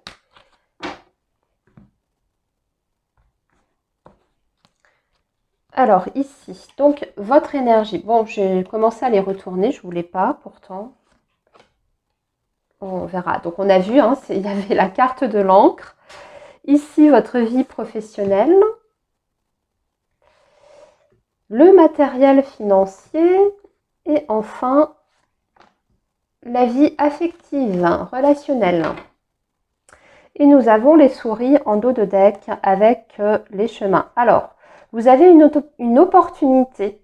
Alors ici, donc votre énergie. Bon, j'ai commencé à les retourner, je ne voulais pas pourtant. On verra. Donc on a vu, hein, il y avait la carte de l'encre. Ici, votre vie professionnelle. Le matériel financier. Et enfin, la vie affective, relationnelle. Et nous avons les souris en dos de deck avec les chemins. Alors, vous avez une opportunité,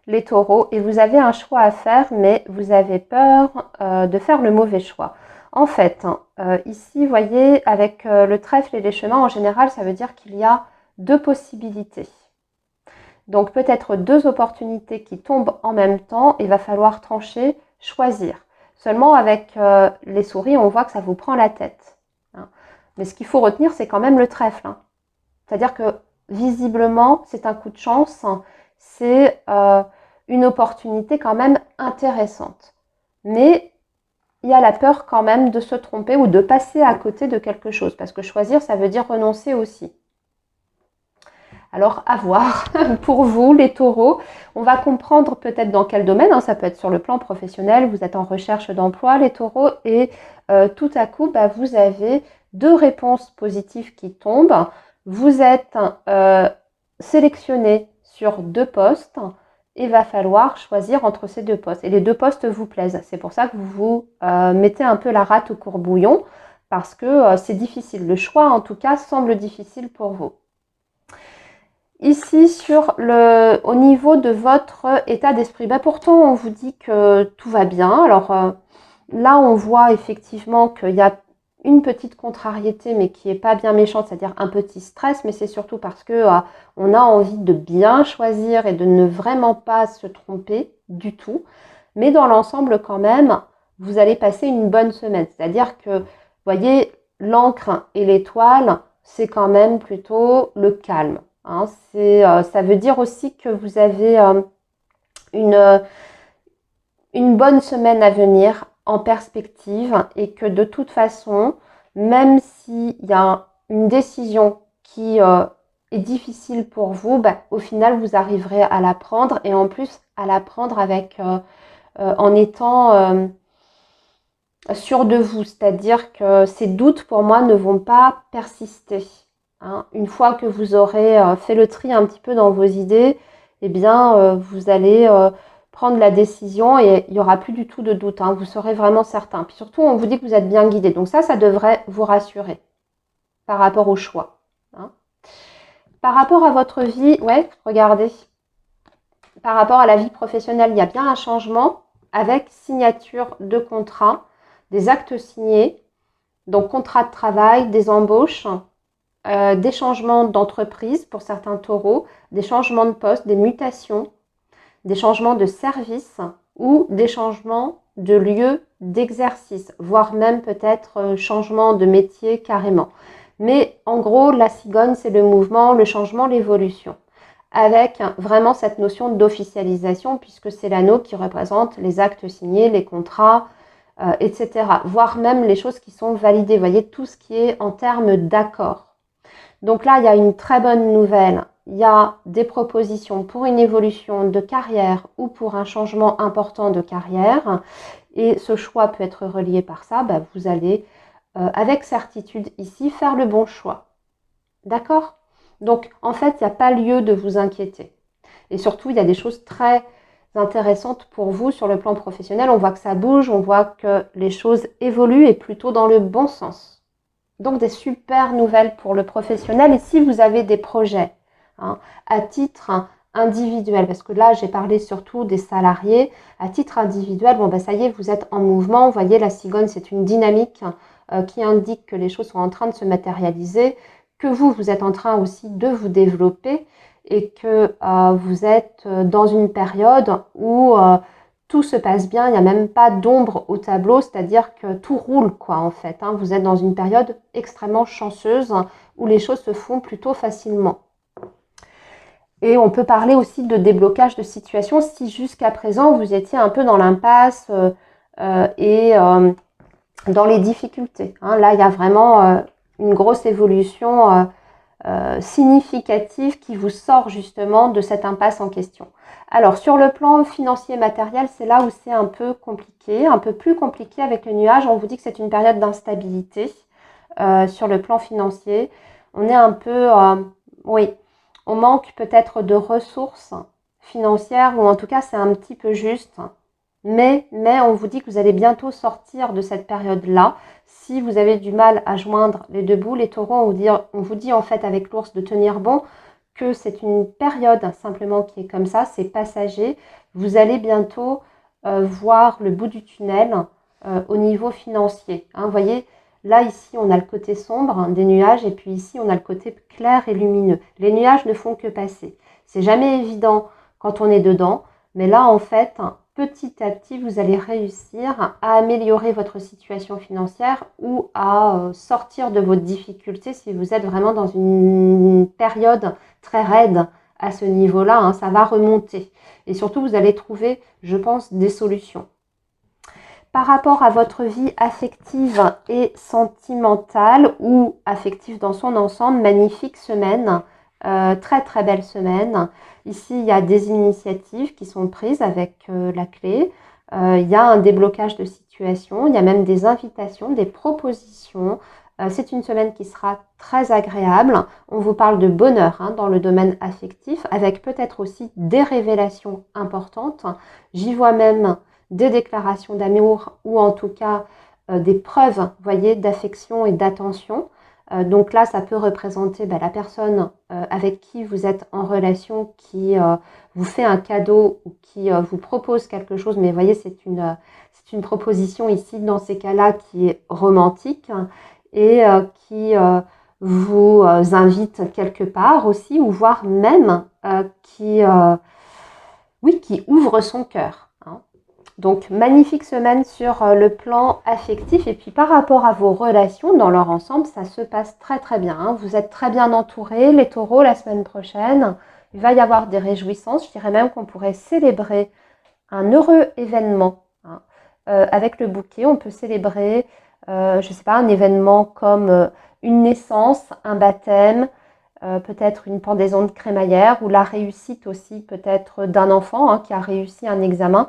les taureaux, et vous avez un choix à faire, mais vous avez peur de faire le mauvais choix. En fait, ici, vous voyez, avec le trèfle et les chemins, en général, ça veut dire qu'il y a deux possibilités. Donc peut-être deux opportunités qui tombent en même temps, il va falloir trancher, choisir. Seulement avec les souris, on voit que ça vous prend la tête. Hein. Mais ce qu'il faut retenir, c'est quand même le trèfle. Hein. C'est-à-dire que visiblement, c'est un coup de chance, c'est une opportunité quand même intéressante. Mais il y a la peur quand même de se tromper ou de passer à côté de quelque chose. Parce que choisir, ça veut dire renoncer aussi. Alors, à voir pour vous, les taureaux. On va comprendre peut-être dans quel domaine. Hein, ça peut être sur le plan professionnel. Vous êtes en recherche d'emploi, les taureaux. Et tout à coup, bah, vous avez deux réponses positives qui tombent. Vous êtes sélectionné sur deux postes. Il va falloir choisir entre ces deux postes. Et les deux postes vous plaisent. C'est pour ça que vous mettez un peu la rate au courbouillon. Parce que c'est difficile. Le choix, en tout cas, semble difficile pour vous. Ici, au niveau de votre état d'esprit, bah pourtant, on vous dit que tout va bien. Alors là, on voit effectivement qu'il y a une petite contrariété, mais qui n'est pas bien méchante, c'est-à-dire un petit stress, mais c'est surtout parce que on a envie de bien choisir et de ne vraiment pas se tromper du tout. Mais dans l'ensemble, quand même, vous allez passer une bonne semaine. C'est-à-dire que, vous voyez, l'encre et l'étoile, c'est quand même plutôt le calme. Hein, ça veut dire aussi que vous avez une bonne semaine à venir en perspective et que de toute façon, même s'il y a une décision qui est difficile pour vous, bah, au final, vous arriverez à la prendre et en plus à la prendre en étant sûr de vous. C'est-à-dire que ces doutes, pour moi, ne vont pas persister. Hein. Une fois que vous aurez fait le tri un petit peu dans vos idées, eh bien, vous allez prendre la décision et il n'y aura plus du tout de doute. Hein. Vous serez vraiment certain. Puis surtout, on vous dit que vous êtes bien guidé. Donc ça devrait vous rassurer par rapport au choix. Hein. Par rapport à votre vie, ouais, regardez. Par rapport à la vie professionnelle, il y a bien un changement avec signature de contrat, des actes signés, donc contrat de travail, des embauches, des changements d'entreprise pour certains taureaux, des changements de poste, des mutations, des changements de service ou des changements de lieu d'exercice, voire même peut-être changement de métier carrément. Mais en gros, la cigogne, c'est le mouvement, le changement, l'évolution, avec vraiment cette notion d'officialisation, puisque c'est l'anneau qui représente les actes signés, les contrats, etc. Voire même les choses qui sont validées. Vous voyez, tout ce qui est en termes d'accord. Donc là, il y a une très bonne nouvelle. Il y a des propositions pour une évolution de carrière ou pour un changement important de carrière. Et ce choix peut être relié par ça. Vous allez, avec certitude ici, faire le bon choix. D'accord? Donc, en fait, il n'y a pas lieu de vous inquiéter. Et surtout, il y a des choses très intéressantes pour vous sur le plan professionnel. On voit que ça bouge, on voit que les choses évoluent et plutôt dans le bon sens. Donc, des super nouvelles pour le professionnel. Et si vous avez des projets à titre individuel, parce que là, j'ai parlé surtout des salariés, à titre individuel, ça y est, vous êtes en mouvement. Vous voyez, la cigogne, c'est une dynamique qui indique que les choses sont en train de se matérialiser, que vous êtes en train aussi de vous développer et que vous êtes dans une période où tout se passe bien, il n'y a même pas d'ombre au tableau, c'est-à-dire que tout roule quoi en fait. Vous êtes dans une période extrêmement chanceuse où les choses se font plutôt facilement. Et on peut parler aussi de déblocage de situation si jusqu'à présent vous étiez un peu dans l'impasse et dans les difficultés. Là, il y a vraiment une grosse évolution significative qui vous sort justement de cette impasse en question. Alors, sur le plan financier et matériel, c'est là où c'est un peu compliqué, un peu plus compliqué avec le nuage. On vous dit que c'est une période d'instabilité sur le plan financier. On est un peu, oui, on manque peut-être de ressources financières, ou en tout cas, c'est un petit peu juste. Mais on vous dit que vous allez bientôt sortir de cette période-là. Si vous avez du mal à joindre les deux bouts, les taureaux, on vous dit en fait avec l'ours de tenir bon, que c'est une période simplement qui est comme ça, c'est passager. Vous allez bientôt voir le bout du tunnel au niveau financier. Vous voyez, là ici on a le côté sombre des nuages et puis ici on a le côté clair et lumineux. Les nuages ne font que passer. C'est jamais évident quand on est dedans, mais là en fait, petit à petit, vous allez réussir à améliorer votre situation financière ou à sortir de vos difficultés si vous êtes vraiment dans une période très raide à ce niveau-là. Ça va remonter. Et surtout, vous allez trouver, je pense, des solutions. Par rapport à votre vie affective et sentimentale ou affective dans son ensemble, magnifique semaine. Très très belle semaine. Ici, il y a des initiatives qui sont prises avec la clé. Il y a un déblocage de situation. Il y a même des invitations, des propositions. C'est une semaine qui sera très agréable. On vous parle de bonheur dans le domaine affectif, avec peut-être aussi des révélations importantes. J'y vois même des déclarations d'amour ou en tout cas des preuves, voyez, d'affection et d'attention. Donc là, ça peut représenter la personne avec qui vous êtes en relation, qui vous fait un cadeau ou qui vous propose quelque chose. Mais vous voyez, c'est une proposition ici, dans ces cas-là, qui est romantique et qui vous invite quelque part aussi, ou voire même qui ouvre son cœur. Donc, magnifique semaine sur le plan affectif. Et puis, par rapport à vos relations dans leur ensemble, ça se passe très, très bien. Vous êtes très bien entourés. Les taureaux, la semaine prochaine, il va y avoir des réjouissances. Je dirais même qu'on pourrait célébrer un heureux événement. Avec le bouquet, on peut célébrer, je ne sais pas, un événement comme une naissance, un baptême, peut-être une pendaison de crémaillère ou la réussite aussi peut-être d'un enfant qui a réussi un examen.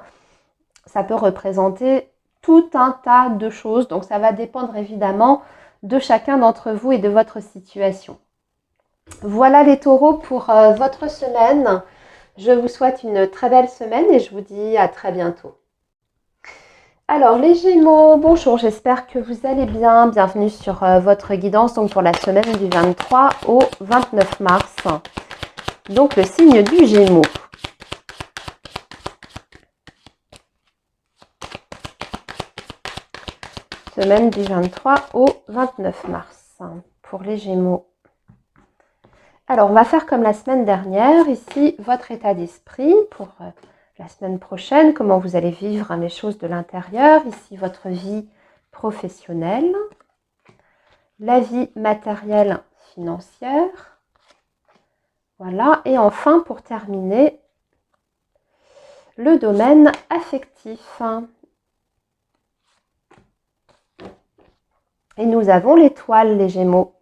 Ça peut représenter tout un tas de choses. Donc, ça va dépendre évidemment de chacun d'entre vous et de votre situation. Voilà les taureaux pour votre semaine. Je vous souhaite une très belle semaine et je vous dis à très bientôt. Alors les Gémeaux, bonjour, j'espère que vous allez bien. Bienvenue sur votre guidance donc pour la semaine du 23 au 29 mars. Donc le signe du Gémeaux. Semaine du 23 au 29 mars pour les Gémeaux. Alors, on va faire comme la semaine dernière. Ici, votre état d'esprit pour la semaine prochaine, comment vous allez vivre les choses de l'intérieur. Ici, votre vie professionnelle, la vie matérielle financière. Voilà. Et enfin, pour terminer, le domaine affectif. Et nous avons l'étoile, les Gémeaux.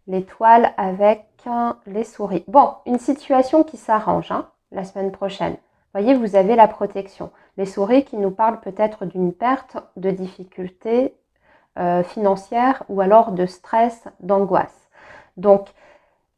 L'étoile avec les souris. Bon, une situation qui s'arrange la semaine prochaine. Vous voyez, vous avez la protection. Les souris qui nous parlent peut-être d'une perte, de difficultés financières ou alors de stress, d'angoisse. Donc,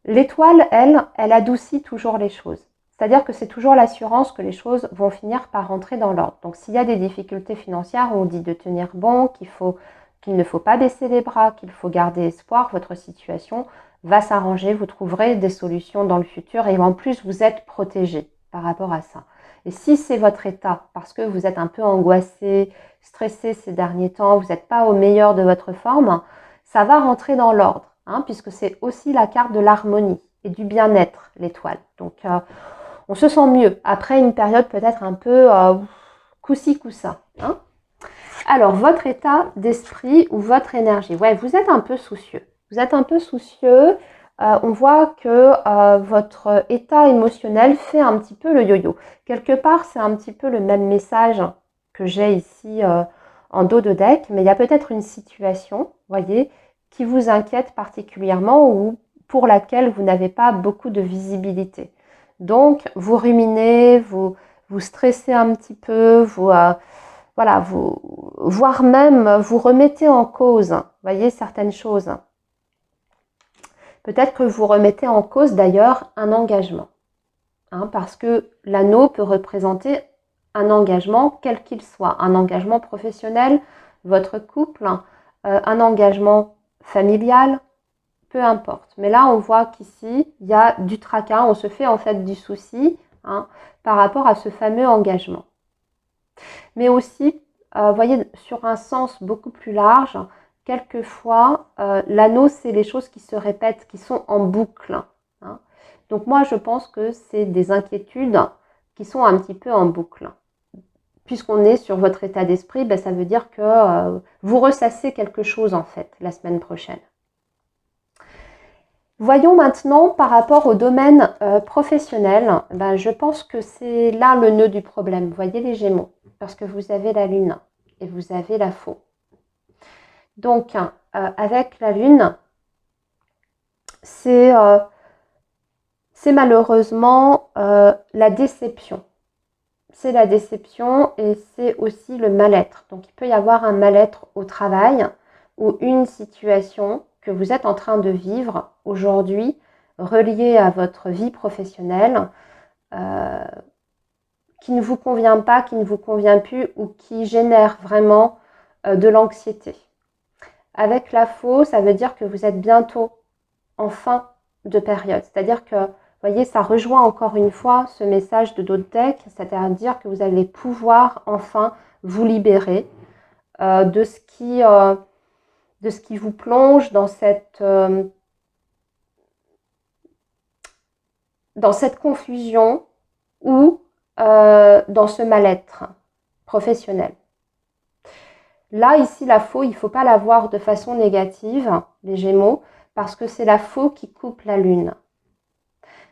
l'étoile, elle adoucit toujours les choses. C'est-à-dire que c'est toujours l'assurance que les choses vont finir par rentrer dans l'ordre. Donc, s'il y a des difficultés financières, on dit de tenir bon, qu'il ne faut pas baisser les bras, qu'il faut garder espoir, votre situation va s'arranger, vous trouverez des solutions dans le futur et en plus, vous êtes protégé par rapport à ça. Et si c'est votre état, parce que vous êtes un peu angoissé, stressé ces derniers temps, vous n'êtes pas au meilleur de votre forme, ça va rentrer dans l'ordre. Puisque c'est aussi la carte de l'harmonie et du bien-être, l'étoile. Donc, on se sent mieux après une période peut-être un peu coup-ci, coup-ça. Alors, votre état d'esprit ou votre énergie. Ouais, vous êtes un peu soucieux. Vous êtes un peu soucieux. On voit que votre état émotionnel fait un petit peu le yo-yo. Quelque part, c'est un petit peu le même message que j'ai ici en dos de deck, mais il y a peut-être une situation, voyez, qui vous inquiète particulièrement ou pour laquelle vous n'avez pas beaucoup de visibilité. Donc, vous ruminez, vous stressez un petit peu, voire même vous remettez en cause, voyez, certaines choses. Peut-être que vous remettez en cause d'ailleurs un engagement, parce que l'anneau peut représenter un engagement quel qu'il soit, un engagement professionnel, votre couple, un engagement familial, peu importe. Mais là, on voit qu'ici, il y a du tracas, on se fait en fait du souci par rapport à ce fameux engagement. Mais aussi, voyez, sur un sens beaucoup plus large, quelquefois, l'anneau, c'est les choses qui se répètent, qui sont en boucle. Donc moi, je pense que c'est des inquiétudes qui sont un petit peu en boucle. Puisqu'on est sur votre état d'esprit, ça veut dire que vous ressassez quelque chose en fait la semaine prochaine. Voyons maintenant par rapport au domaine professionnel, je pense que c'est là le nœud du problème. Vous voyez les Gémeaux, parce que vous avez la Lune et vous avez la Faux. Donc, avec la Lune, c'est malheureusement la déception. C'est la déception et c'est aussi le mal-être. Donc, il peut y avoir un mal-être au travail ou une situation que vous êtes en train de vivre aujourd'hui reliée à votre vie professionnelle qui ne vous convient pas, qui ne vous convient plus ou qui génère vraiment de l'anxiété. Avec la Faux, ça veut dire que vous êtes bientôt en fin de période. C'est-à-dire que, vous voyez, ça rejoint encore une fois ce message de d'autres decks, c'est-à-dire que vous allez pouvoir enfin vous libérer de ce qui vous plonge dans cette confusion ou dans ce mal-être professionnel. Là, ici, la Faux, il ne faut pas la voir de façon négative, les Gémeaux, parce que c'est la Faux qui coupe la Lune.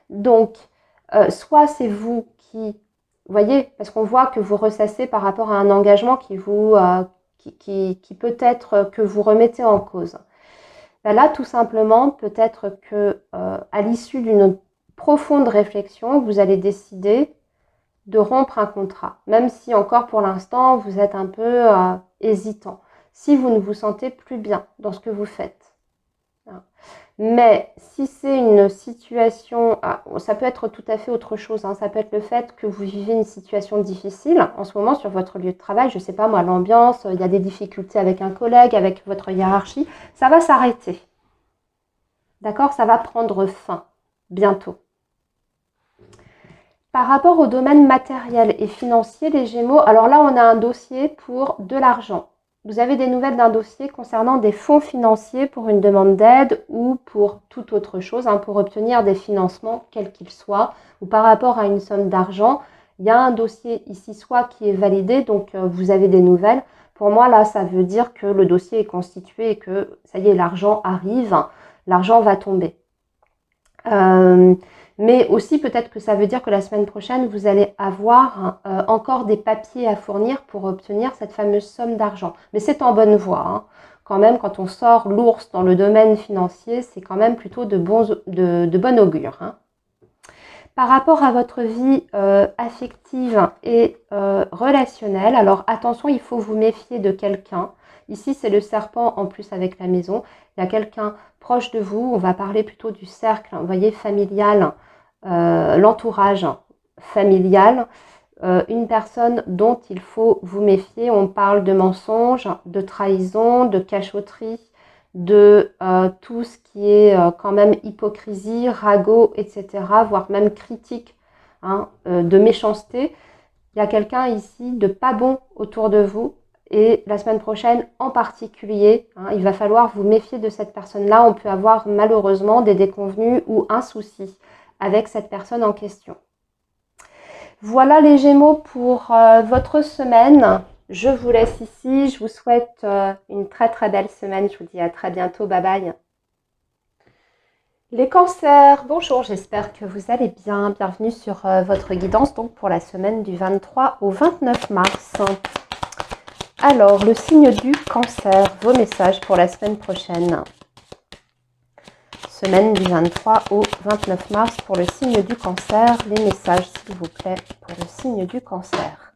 Donc, soit c'est vous qui, voyez, parce qu'on voit que vous ressassez par rapport à un engagement qui peut-être que vous remettez en cause. Là, tout simplement, peut-être que à l'issue d'une profonde réflexion, vous allez décider de rompre un contrat, même si encore pour l'instant, vous êtes un peu hésitant, si vous ne vous sentez plus bien dans ce que vous faites. Mais si c'est une situation, ça peut être tout à fait autre chose, ça peut être le fait que vous vivez une situation difficile en ce moment sur votre lieu de travail, je ne sais pas moi, l'ambiance, il y a des difficultés avec un collègue, avec votre hiérarchie, ça va s'arrêter. D'accord? Ça va prendre fin bientôt. Par rapport au domaine matériel et financier, les Gémeaux, alors là, on a un dossier pour de l'argent. Vous avez des nouvelles d'un dossier concernant des fonds financiers pour une demande d'aide ou pour toute autre chose, pour obtenir des financements, quels qu'ils soient, ou par rapport à une somme d'argent. il y a un dossier ici soit qui est validé, donc vous avez des nouvelles. Pour moi, là, ça veut dire que le dossier est constitué et que, ça y est, l'argent arrive, l'argent va tomber. Mais aussi, peut-être que ça veut dire que la semaine prochaine, vous allez avoir encore des papiers à fournir pour obtenir cette fameuse somme d'argent. Mais c'est en bonne voie, hein. Quand même, quand on sort l'ours dans le domaine financier, c'est quand même plutôt de bon augure, hein. Par rapport à votre vie affective et relationnelle, alors attention, il faut vous méfier de quelqu'un. Ici, c'est le serpent en plus avec la maison. Il y a quelqu'un proche de vous. On va parler plutôt du cercle, vous voyez, familial, l'entourage familial. Une personne dont il faut vous méfier. On parle de mensonges, de trahison, de cachotterie, de tout ce qui est quand même hypocrisie, ragot, etc., voire même critique, hein, de méchanceté. Il y a quelqu'un ici de pas bon autour de vous et la semaine prochaine en particulier, hein, il va falloir vous méfier de cette personne-là. On peut avoir malheureusement des déconvenues ou un souci avec cette personne en question. Voilà les Gémeaux pour votre semaine. Je vous laisse ici. Je vous souhaite une très très belle semaine. Je vous dis à très bientôt. Bye bye. Les cancers, bonjour, j'espère que vous allez bien. Bienvenue sur votre guidance donc pour la semaine du 23 au 29 mars. Alors, le signe du cancer, vos messages pour la semaine prochaine. Semaine du 23 au 29 mars pour le signe du cancer. Les messages, s'il vous plaît, pour le signe du cancer.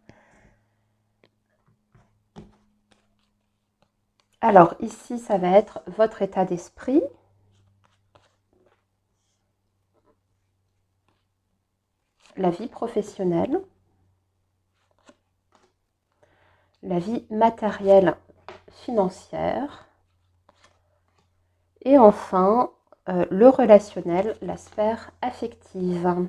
Alors, ici, ça va être votre état d'esprit. La vie professionnelle. La vie matérielle, financière. Et enfin, le relationnel, la sphère affective.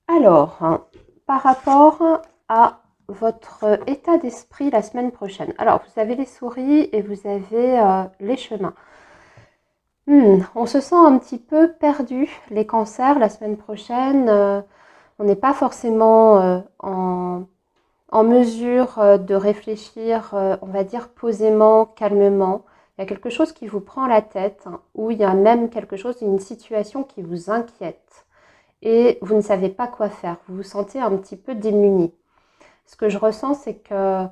Alors, par rapport à votre état d'esprit la semaine prochaine. Alors, vous avez les souris et vous avez les chemins. On se sent un petit peu perdu, les cancers, la semaine prochaine. On n'est pas forcément en mesure de réfléchir, on va dire, posément, calmement. Il y a quelque chose qui vous prend la tête, hein, ou il y a même quelque chose, une situation qui vous inquiète et vous ne savez pas quoi faire. Vous vous sentez un petit peu démuni. Ce que je ressens, c'est qu'il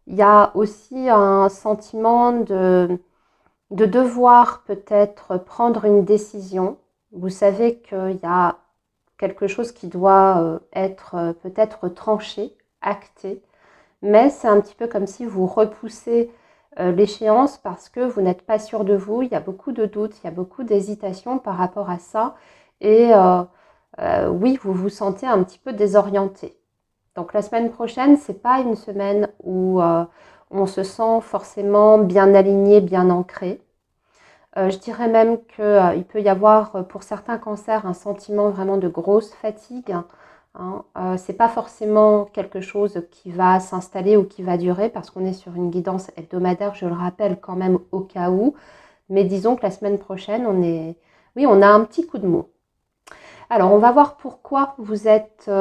y a aussi un sentiment de devoir peut-être prendre une décision. Vous savez qu'il y a quelque chose qui doit être peut-être tranché, acté, mais c'est un petit peu comme si vous repoussez l'échéance parce que vous n'êtes pas sûr de vous, il y a beaucoup de doutes, il y a beaucoup d'hésitation par rapport à ça, et oui, vous vous sentez un petit peu désorienté. Donc la semaine prochaine, c'est pas une semaine où on se sent forcément bien aligné, bien ancré. Je dirais même qu'il peut y avoir pour certains cancers un sentiment vraiment de grosse fatigue, hein. C'est pas forcément quelque chose qui va s'installer ou qui va durer parce qu'on est sur une guidance hebdomadaire, je le rappelle quand même au cas où. Mais disons que la semaine prochaine, on a un petit coup de mou. Alors, on va voir pourquoi vous êtes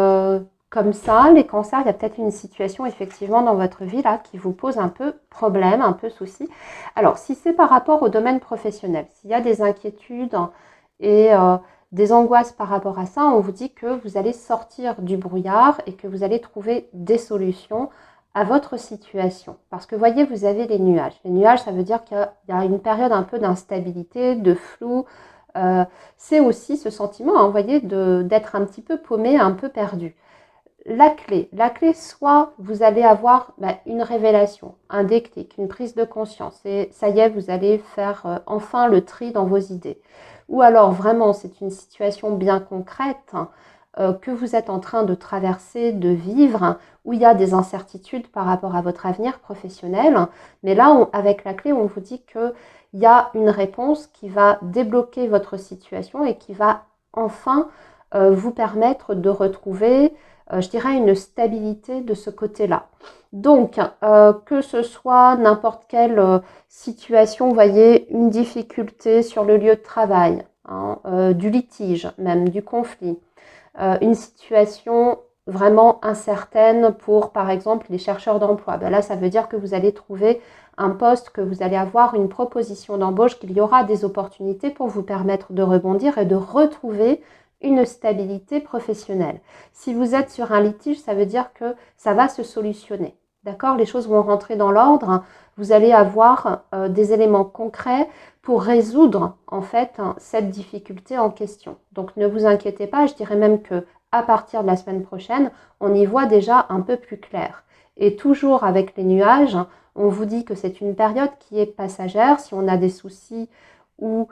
comme ça. Les cancers, il y a peut-être une situation effectivement dans votre vie là qui vous pose un peu problème, un peu souci. Alors, si c'est par rapport au domaine professionnel, s'il y a des inquiétudes et des angoisses par rapport à ça, on vous dit que vous allez sortir du brouillard et que vous allez trouver des solutions à votre situation. Parce que voyez, vous avez les nuages. Les nuages, ça veut dire qu'il y a une période un peu d'instabilité, de flou. C'est aussi ce sentiment, hein, vous voyez, d'être un petit peu paumé, un peu perdu. La clé, soit vous allez avoir une révélation, un déclic, une prise de conscience et ça y est, vous allez faire enfin le tri dans vos idées. Ou alors vraiment, c'est une situation bien concrète que vous êtes en train de traverser, de vivre, où il y a des incertitudes par rapport à votre avenir professionnel. Mais là, avec la clé, on vous dit qu'il y a une réponse qui va débloquer votre situation et qui va enfin vous permettre de retrouver je dirais, une stabilité de ce côté-là. Donc, que ce soit n'importe quelle situation, vous voyez, une difficulté sur le lieu de travail, hein, du litige, même du conflit, une situation vraiment incertaine pour, par exemple, les chercheurs d'emploi. Ben là, ça veut dire que vous allez trouver un poste, que vous allez avoir une proposition d'embauche, qu'il y aura des opportunités pour vous permettre de rebondir et de retrouver une stabilité professionnelle. Si vous êtes sur un litige, ça veut dire que ça va se solutionner. D'accord? Les choses vont rentrer dans l'ordre. Vous allez avoir des éléments concrets pour résoudre en fait cette difficulté en question. Donc ne vous inquiétez pas, je dirais même que à partir de la semaine prochaine, on y voit déjà un peu plus clair. Et toujours avec les nuages, on vous dit que c'est une période qui est passagère. Si on a des soucis ou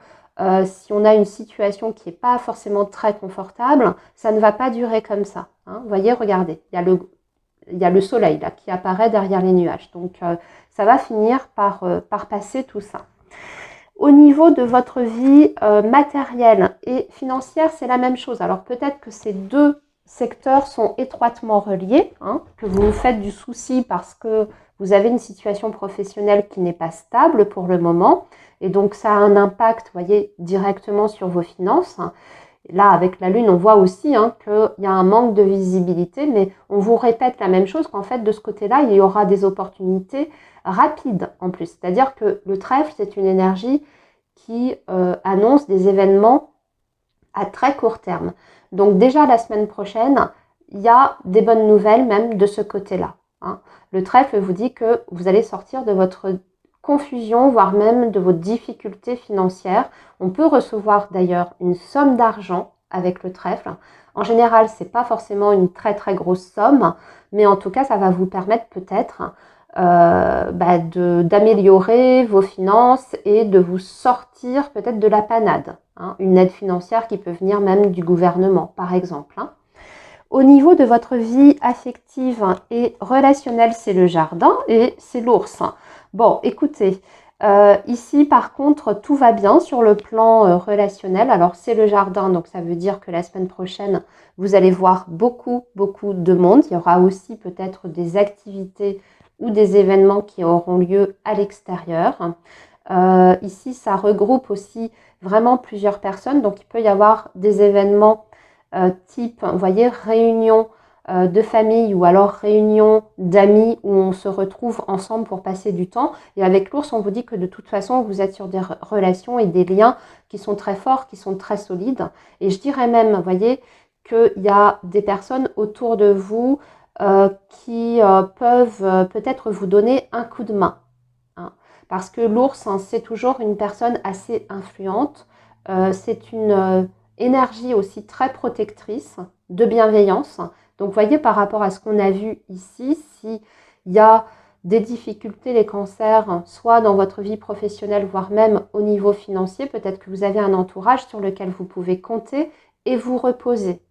si on a une situation qui n'est pas forcément très confortable, ça ne va pas durer comme ça. Hein. Vous voyez, regardez, il y a le soleil là qui apparaît derrière les nuages. Donc ça va finir par passer tout ça. Au niveau de votre vie matérielle et financière, c'est la même chose. Alors peut-être que ces deux secteurs sont étroitement reliés, hein, que vous vous faites du souci parce que vous avez une situation professionnelle qui n'est pas stable pour le moment. Et donc ça a un impact, vous voyez, directement sur vos finances. Là, avec la Lune, on voit aussi hein, qu'il y a un manque de visibilité, mais on vous répète la même chose, qu'en fait, de ce côté-là, il y aura des opportunités rapides en plus. C'est-à-dire que le trèfle, c'est une énergie qui annonce des événements à très court terme. Donc déjà, la semaine prochaine, il y a des bonnes nouvelles même de ce côté-là. Hein. Le trèfle vous dit que vous allez sortir de votre confusion, voire même de vos difficultés financières. On peut recevoir d'ailleurs une somme d'argent avec le trèfle. En général, ce n'est pas forcément une très très grosse somme, mais en tout cas, ça va vous permettre peut-être d'améliorer vos finances et de vous sortir peut-être de la panade. Hein, une aide financière qui peut venir même du gouvernement, par exemple. Hein. Au niveau de votre vie affective et relationnelle, c'est le jardin et c'est l'ours. Bon, écoutez, ici par contre, tout va bien sur le plan relationnel. Alors c'est le jardin, donc ça veut dire que la semaine prochaine, vous allez voir beaucoup de monde. Il y aura aussi peut-être des activités ou des événements qui auront lieu à l'extérieur. Ici, ça regroupe aussi vraiment plusieurs personnes. Donc, il peut y avoir des événements type, vous voyez, réunion de famille ou alors réunion d'amis où on se retrouve ensemble pour passer du temps. Et avec l'ours, on vous dit que de toute façon, vous êtes sur des relations et des liens qui sont très forts, qui sont très solides. Et je dirais même, vous voyez, qu'il y a des personnes autour de vous qui peuvent peut-être vous donner un coup de main. Hein. Parce que l'ours, hein, c'est toujours une personne assez influente. C'est une énergie aussi très protectrice, de bienveillance. Donc, vous voyez, par rapport à ce qu'on a vu ici, s'il y a des difficultés, les cancers, soit dans votre vie professionnelle, voire même au niveau financier, peut-être que vous avez un entourage sur lequel vous pouvez compter et vous reposer.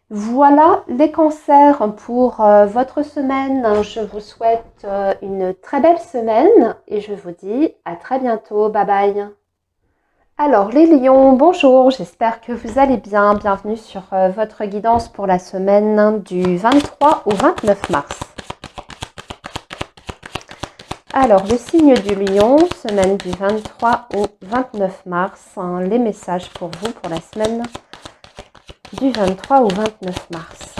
Voilà les cancers pour votre semaine. Je vous souhaite une très belle semaine et je vous dis à très bientôt. Bye bye. Alors les lions, bonjour, j'espère que vous allez bien. Bienvenue sur votre guidance pour la semaine du 23 au 29 mars. Alors le signe du lion, semaine du 23 au 29 mars, hein, les messages pour vous pour la semaine du 23 au 29 mars.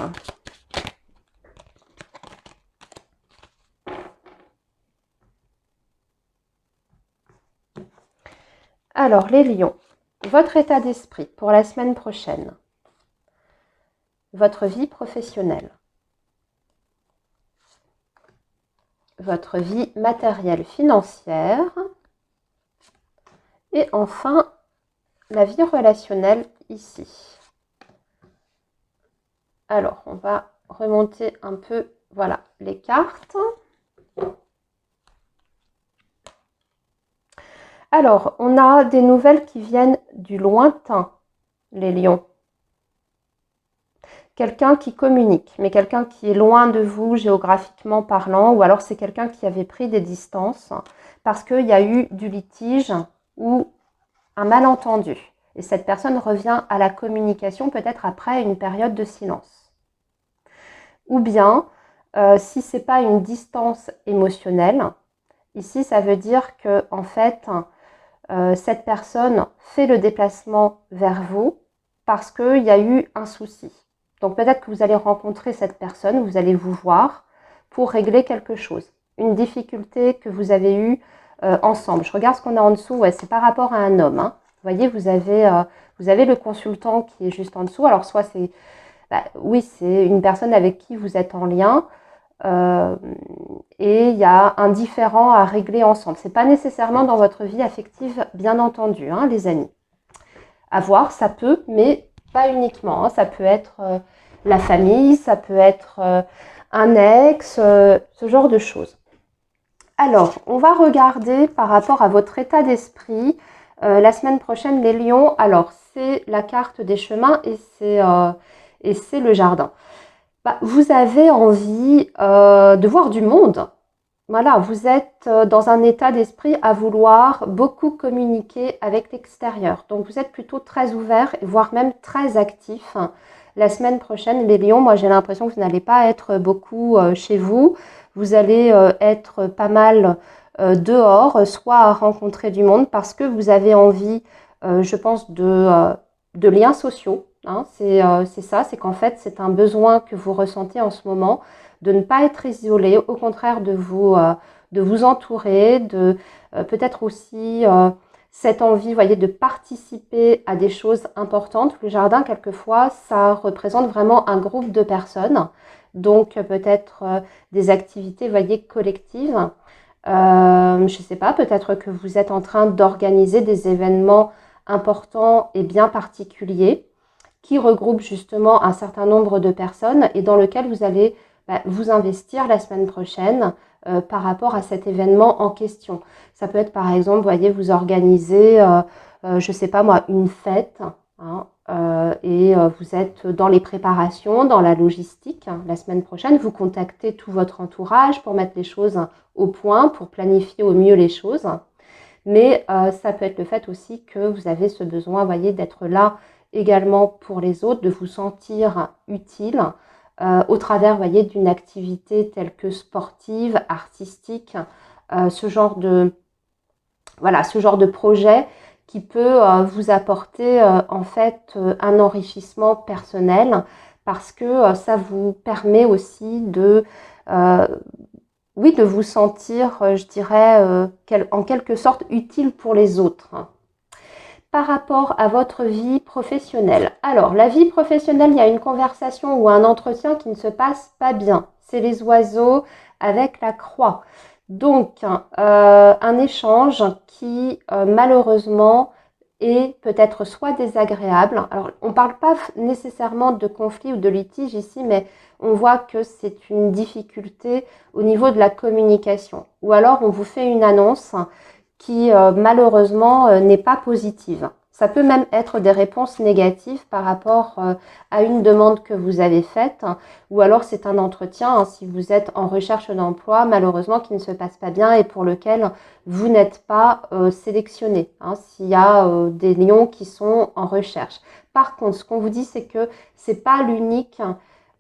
Alors les lions, votre état d'esprit pour la semaine prochaine, votre vie professionnelle, votre vie matérielle financière et enfin la vie relationnelle ici. Alors, on va remonter un peu, voilà, les cartes. Alors, on a des nouvelles qui viennent du lointain, les lions. Quelqu'un qui communique, mais quelqu'un qui est loin de vous géographiquement parlant, ou alors c'est quelqu'un qui avait pris des distances parce qu'il y a eu du litige ou un malentendu. Et cette personne revient à la communication peut-être après une période de silence. Ou bien, si ce n'est pas une distance émotionnelle, ici ça veut dire que en fait, cette personne fait le déplacement vers vous parce qu'il y a eu un souci. Donc peut-être que vous allez rencontrer cette personne, vous allez vous voir pour régler quelque chose. Une difficulté que vous avez eue ensemble. Je regarde ce qu'on a en dessous, ouais, c'est par rapport à un homme. Hein. Vous voyez, vous avez le consultant qui est juste en dessous. Alors soit c'est, oui, c'est une personne avec qui vous êtes en lien, et il y a un différend à régler ensemble. C'est pas nécessairement dans votre vie affective, bien entendu, hein, les amis. À voir, ça peut, mais pas uniquement. Hein. Ça peut être la famille, ça peut être un ex, ce genre de choses. Alors, on va regarder par rapport à votre état d'esprit. La semaine prochaine, les lions, alors c'est la carte des chemins et c'est le jardin. Vous avez envie de voir du monde. Voilà, vous êtes dans un état d'esprit à vouloir beaucoup communiquer avec l'extérieur. Donc vous êtes plutôt très ouvert, voire même très actif. La semaine prochaine, les lions, moi j'ai l'impression que vous n'allez pas être beaucoup chez vous. Vous allez être pas mal dehors, soit à rencontrer du monde parce que vous avez envie, je pense, de liens sociaux. Hein. C'est ça, c'est qu'en fait c'est un besoin que vous ressentez en ce moment, de ne pas être isolé, au contraire de vous entourer, de peut-être aussi cette envie, voyez, de participer à des choses importantes. Le jardin, quelquefois, ça représente vraiment un groupe de personnes, donc peut-être des activités, voyez, collectives. Je ne sais pas, peut-être que vous êtes en train d'organiser des événements importants et bien particuliers qui regroupent justement un certain nombre de personnes et dans lequel vous allez vous investir la semaine prochaine par rapport à cet événement en question. Ça peut être par exemple, vous voyez, vous organisez, je ne sais pas moi, une fête, hein, et vous êtes dans les préparations, dans la logistique. Hein, la semaine prochaine, vous contactez tout votre entourage pour mettre les choses au point, pour planifier au mieux les choses. Mais ça peut être le fait aussi que vous avez ce besoin, vous voyez, d'être là également pour les autres, de vous sentir utile au travers, vous voyez, d'une activité telle que sportive, artistique, ce genre de projet qui peut vous apporter en fait un enrichissement personnel parce que ça vous permet aussi de vous sentir, je dirais, en quelque sorte utile pour les autres. Par rapport à votre vie professionnelle. Alors, la vie professionnelle, il y a une conversation ou un entretien qui ne se passe pas bien. C'est les oiseaux avec la croix. Donc, un échange qui, malheureusement, est peut-être soit désagréable. Alors, on ne parle pas nécessairement de conflit ou de litige ici, mais on voit que c'est une difficulté au niveau de la communication. Ou alors, on vous fait une annonce qui malheureusement n'est pas positive. Ça peut même être des réponses négatives par rapport à une demande que vous avez faite, hein, ou alors c'est un entretien, hein, si vous êtes en recherche d'emploi, malheureusement qui ne se passe pas bien et pour lequel vous n'êtes pas sélectionné, hein, s'il y a des lions qui sont en recherche. Par contre, ce qu'on vous dit, c'est que c'est pas l'unique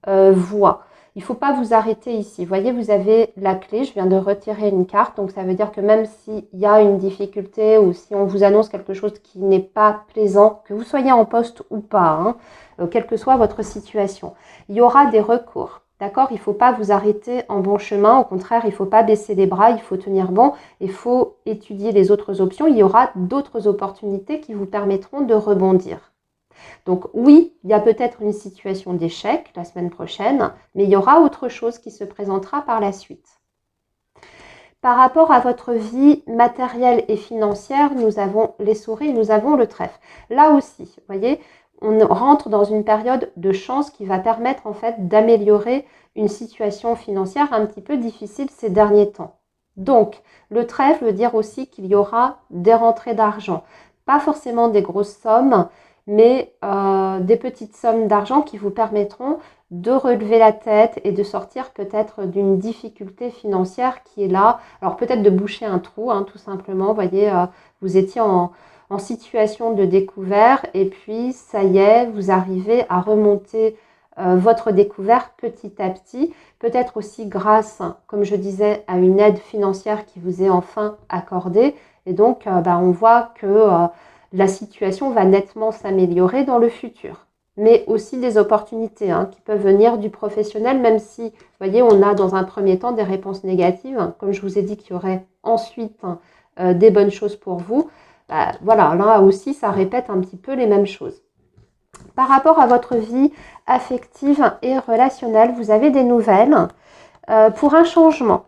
voie. Il ne faut pas vous arrêter ici. Vous voyez, vous avez la clé. Je viens de retirer une carte. Donc, ça veut dire que même s'il y a une difficulté ou si on vous annonce quelque chose qui n'est pas plaisant, que vous soyez en poste ou pas, hein, quelle que soit votre situation, il y aura des recours. D'accord? Il ne faut pas vous arrêter en bon chemin. Au contraire, il ne faut pas baisser les bras. Il faut tenir bon. Il faut étudier les autres options. Il y aura d'autres opportunités qui vous permettront de rebondir. Donc oui, il y a peut-être une situation d'échec la semaine prochaine, mais il y aura autre chose qui se présentera par la suite. Par rapport à votre vie matérielle et financière, nous avons les souris, nous avons le trèfle. Là aussi, vous voyez, on rentre dans une période de chance qui va permettre en fait d'améliorer une situation financière un petit peu difficile ces derniers temps. Donc, le trèfle veut dire aussi qu'il y aura des rentrées d'argent. Pas forcément des grosses sommes, mais des petites sommes d'argent qui vous permettront de relever la tête et de sortir peut-être d'une difficulté financière qui est là. Alors peut-être de boucher un trou, hein, tout simplement. Vous voyez, vous étiez en situation de découvert et puis ça y est, vous arrivez à remonter votre découverte petit à petit, peut-être aussi grâce, comme je disais, à une aide financière qui vous est enfin accordée. Et donc, on voit que la situation va nettement s'améliorer dans le futur. Mais aussi des opportunités qui peuvent venir du professionnel, même si, vous voyez, on a dans un premier temps des réponses négatives. Comme je vous ai dit qu'il y aurait ensuite des bonnes choses pour vous. Voilà, là aussi, ça répète un petit peu les mêmes choses. Par rapport à votre vie affective et relationnelle, vous avez des nouvelles pour un changement.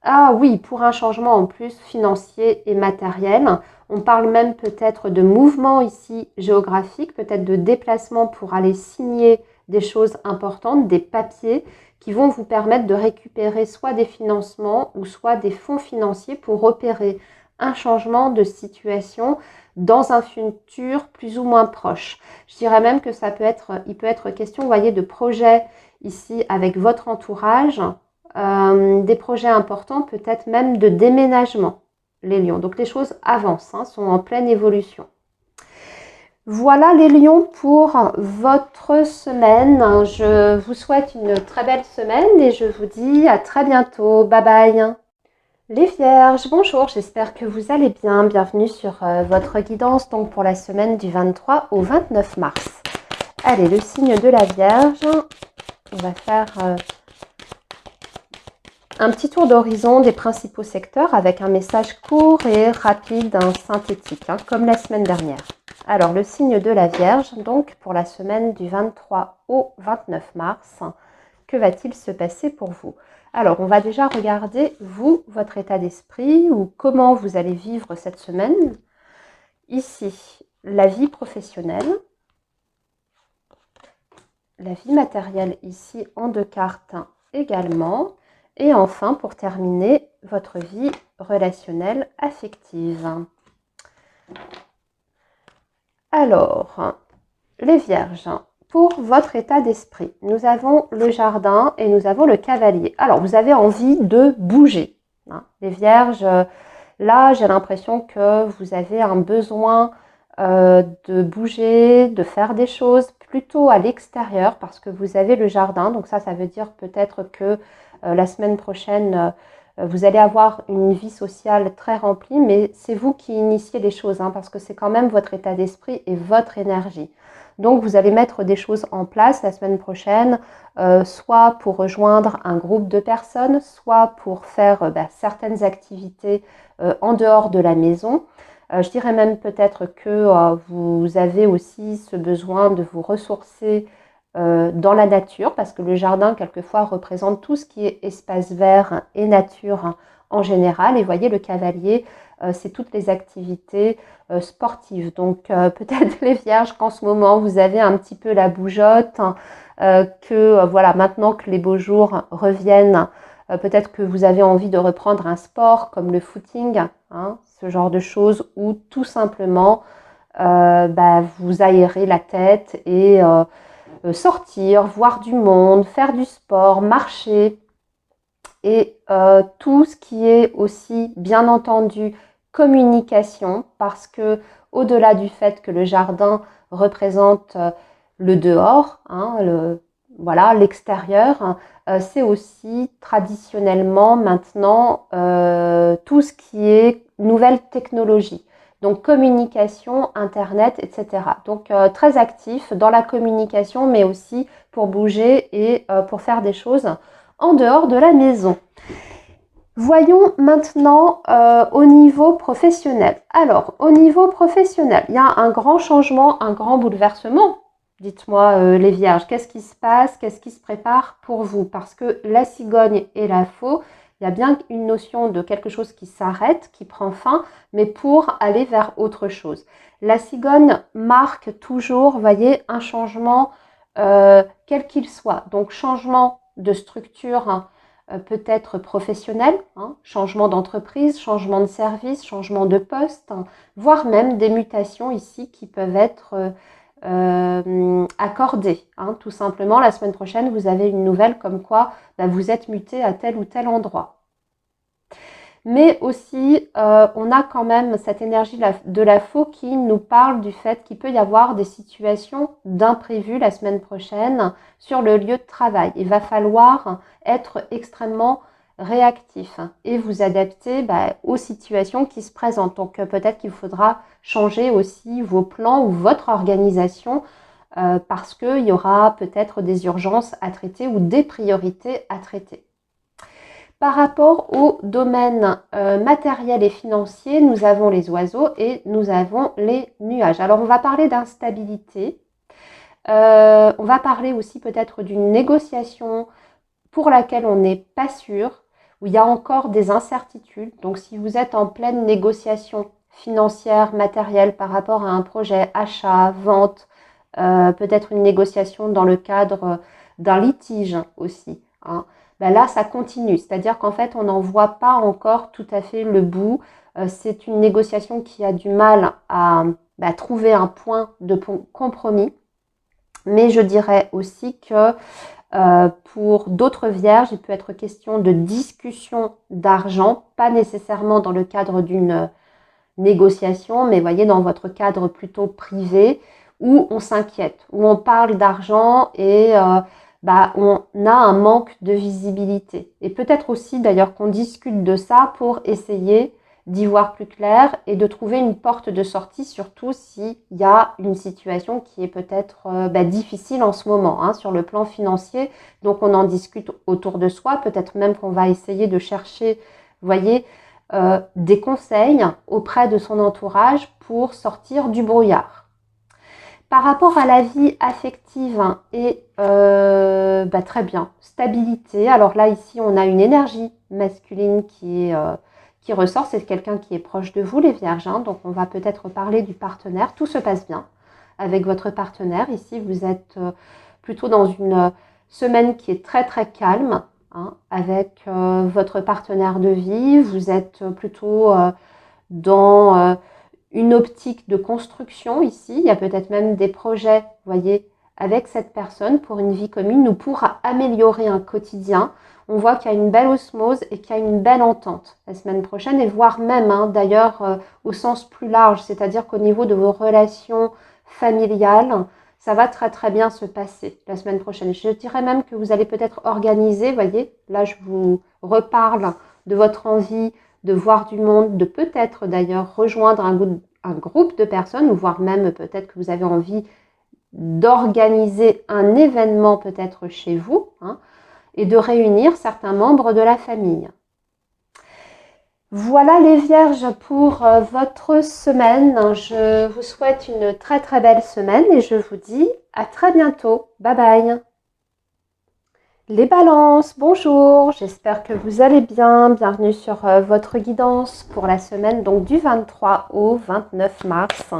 Ah oui, pour un changement en plus financier et matériel. On parle même peut-être de mouvement ici géographique, peut-être de déplacement pour aller signer des choses importantes, des papiers qui vont vous permettre de récupérer soit des financements ou soit des fonds financiers pour opérer un changement de situation dans un futur plus ou moins proche. Je dirais même que il peut être question, vous voyez, de projets ici avec votre entourage, des projets importants, peut-être même de déménagement, les lions. Donc les choses avancent, sont en pleine évolution. Voilà les lions pour votre semaine. Je vous souhaite une très belle semaine et je vous dis à très bientôt. Bye bye. Les vierges, bonjour, j'espère que vous allez bien. Bienvenue sur votre guidance donc pour la semaine du 23 au 29 mars. Allez, le signe de la Vierge, on va faire un petit tour d'horizon des principaux secteurs avec un message court et rapide, synthétique, comme la semaine dernière. Alors, le signe de la Vierge, donc pour la semaine du 23 au 29 mars, que va-t-il se passer pour vous? Alors, on va déjà regarder, vous, votre état d'esprit ou comment vous allez vivre cette semaine. Ici, la vie professionnelle, la vie matérielle ici en 2 cartes également. Et enfin, pour terminer, votre vie relationnelle affective. Alors, les vierges, pour votre état d'esprit, nous avons le jardin et nous avons le cavalier. Alors, vous avez envie de bouger. Les vierges, là, j'ai l'impression que vous avez un besoin de bouger, de faire des choses plutôt à l'extérieur parce que vous avez le jardin. Donc ça veut dire peut-être que la semaine prochaine, vous allez avoir une vie sociale très remplie, mais c'est vous qui initiez les choses parce que c'est quand même votre état d'esprit et votre énergie. Donc vous allez mettre des choses en place la semaine prochaine, soit pour rejoindre un groupe de personnes, soit pour faire certaines activités en dehors de la maison. Je dirais même peut-être que vous avez aussi ce besoin de vous ressourcer dans la nature, parce que le jardin, quelquefois, représente tout ce qui est espace vert et nature en général. Et voyez, le cavalier, c'est toutes les activités sportives. Donc, peut-être les vierges qu'en ce moment, vous avez un petit peu la bougeotte, voilà, maintenant que les beaux jours reviennent, peut-être que vous avez envie de reprendre un sport comme le footing, ce genre de choses, ou tout simplement vous aérez la tête et sortir, voir du monde, faire du sport, marcher et tout ce qui est aussi bien entendu communication, parce que au-delà du fait que le jardin représente le dehors, voilà, l'extérieur, c'est aussi traditionnellement maintenant tout ce qui est nouvelle technologie. Donc communication, internet, etc. Donc très actif dans la communication, mais aussi pour bouger et pour faire des choses en dehors de la maison. Voyons maintenant au niveau professionnel. Alors, au niveau professionnel, il y a un grand changement, un grand bouleversement. Dites-moi les vierges, qu'est-ce qui se passe, qu'est-ce qui se prépare pour vous? Parce que la cigogne et la faux, il y a bien une notion de quelque chose qui s'arrête, qui prend fin, mais pour aller vers autre chose. La cigogne marque toujours, vous voyez, un changement quel qu'il soit. Donc, changement de structure, peut-être professionnel, changement d'entreprise, changement de service, changement de poste, voire même des mutations ici qui peuvent être accordées. Tout simplement, la semaine prochaine, vous avez une nouvelle comme quoi vous êtes muté à tel ou tel endroit. Mais aussi, on a quand même cette énergie de la faux qui nous parle du fait qu'il peut y avoir des situations d'imprévu la semaine prochaine sur le lieu de travail. Il va falloir être extrêmement réactif et vous adapter aux situations qui se présentent. Donc peut-être qu'il faudra changer aussi vos plans ou votre organisation parce qu'il y aura peut-être des urgences à traiter ou des priorités à traiter. Par rapport au domaine matériel et financier, nous avons les oiseaux et nous avons les nuages. Alors, on va parler d'instabilité. On va parler aussi peut-être d'une négociation pour laquelle on n'est pas sûr, où il y a encore des incertitudes. Donc, si vous êtes en pleine négociation financière, matérielle par rapport à un projet achat, vente, peut-être une négociation dans le cadre d'un litige aussi, hein. Là, ça continue. C'est-à-dire qu'en fait, on n'en voit pas encore tout à fait le bout. C'est une négociation qui a du mal à trouver un point de compromis. Mais je dirais aussi que pour d'autres vierges, il peut être question de discussion d'argent, pas nécessairement dans le cadre d'une négociation, mais voyez, dans votre cadre plutôt privé, où on s'inquiète, où on parle d'argent et on a un manque de visibilité. Et peut-être aussi d'ailleurs qu'on discute de ça pour essayer d'y voir plus clair et de trouver une porte de sortie, surtout s'il y a une situation qui est peut-être difficile en ce moment, hein, sur le plan financier. Donc on en discute autour de soi, peut-être même qu'on va essayer de chercher, vous voyez, des conseils auprès de son entourage pour sortir du brouillard. Par rapport à la vie affective et très bien, stabilité. Alors là, ici, on a une énergie masculine qui ressort. C'est quelqu'un qui est proche de vous, les vierges. Hein, donc, on va peut-être parler du partenaire. Tout se passe bien avec votre partenaire. Ici, vous êtes plutôt dans une semaine qui est très, très calme. Hein, avec votre partenaire de vie. Vous êtes plutôt dans une optique de construction ici. Il y a peut-être même des projets, vous voyez, avec cette personne pour une vie commune ou pour améliorer un quotidien. On voit qu'il y a une belle osmose et qu'il y a une belle entente la semaine prochaine et voire même d'ailleurs au sens plus large, c'est-à-dire qu'au niveau de vos relations familiales, ça va très très bien se passer la semaine prochaine. Je dirais même que vous allez peut-être organiser, vous voyez, là je vous reparle de votre envie de voir du monde, de peut-être d'ailleurs rejoindre un groupe de personnes, ou voire même peut-être que vous avez envie d'organiser un événement peut-être chez vous, hein, et de réunir certains membres de la famille. Voilà les vierges pour votre semaine. Je vous souhaite une très très belle semaine et je vous dis à très bientôt. Bye bye. Les balances, bonjour, j'espère que vous allez bien. Bienvenue sur votre guidance pour la semaine donc du 23 au 29 mars.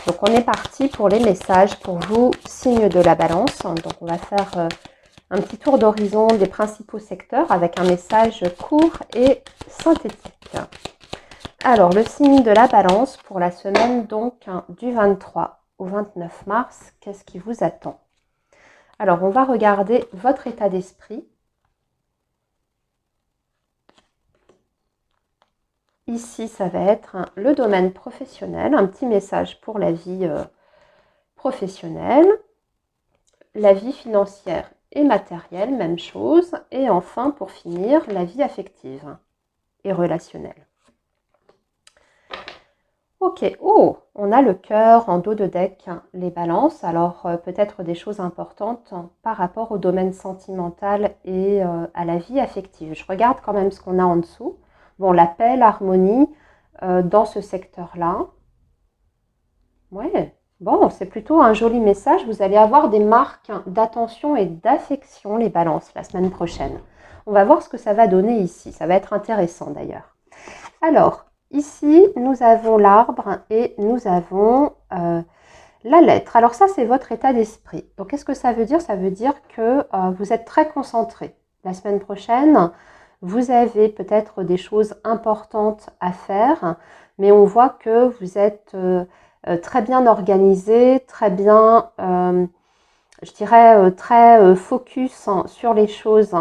Donc on est parti pour les messages pour vous, signe de la balance. Donc on va faire un petit tour d'horizon des principaux secteurs avec un message court et synthétique. Alors le signe de la balance pour la semaine donc du 23 au 29 mars, qu'est-ce qui vous attend ? Alors, on va regarder votre état d'esprit. Ici, ça va être le domaine professionnel, un petit message pour la vie professionnelle, la vie financière et matérielle, même chose. Et enfin, pour finir, la vie affective et relationnelle. Ok, oh, on a le cœur en dos de deck, les balances, alors peut-être des choses importantes par rapport au domaine sentimental et à la vie affective. Je regarde quand même ce qu'on a en dessous. Bon, la paix, l'harmonie dans ce secteur-là. Ouais, bon, c'est plutôt un joli message. Vous allez avoir des marques d'attention et d'affection, les balances, la semaine prochaine. On va voir ce que ça va donner ici. Ça va être intéressant d'ailleurs. Alors, ici, nous avons l'arbre et nous avons la lettre. Alors ça, c'est votre état d'esprit. Donc, qu'est-ce que ça veut dire ? Ça veut dire que vous êtes très concentré. La semaine prochaine, vous avez peut-être des choses importantes à faire, mais on voit que vous êtes très bien organisé, très bien, je dirais, très focus sur les choses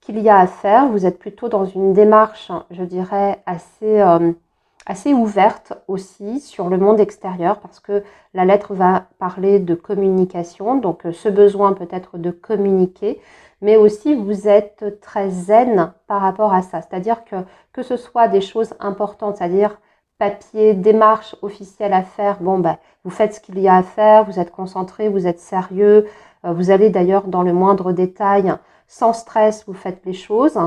qu'il y a à faire. Vous êtes plutôt dans une démarche, je dirais, assez ouverte aussi sur le monde extérieur parce que la lettre va parler de communication, donc ce besoin peut-être de communiquer, mais aussi vous êtes très zen par rapport à ça. C'est-à-dire que ce soit des choses importantes, c'est-à-dire papier, démarche officielle à faire, bon ben vous faites ce qu'il y a à faire, vous êtes concentré, vous êtes sérieux, vous allez d'ailleurs dans le moindre détail, sans stress, vous faites les choses.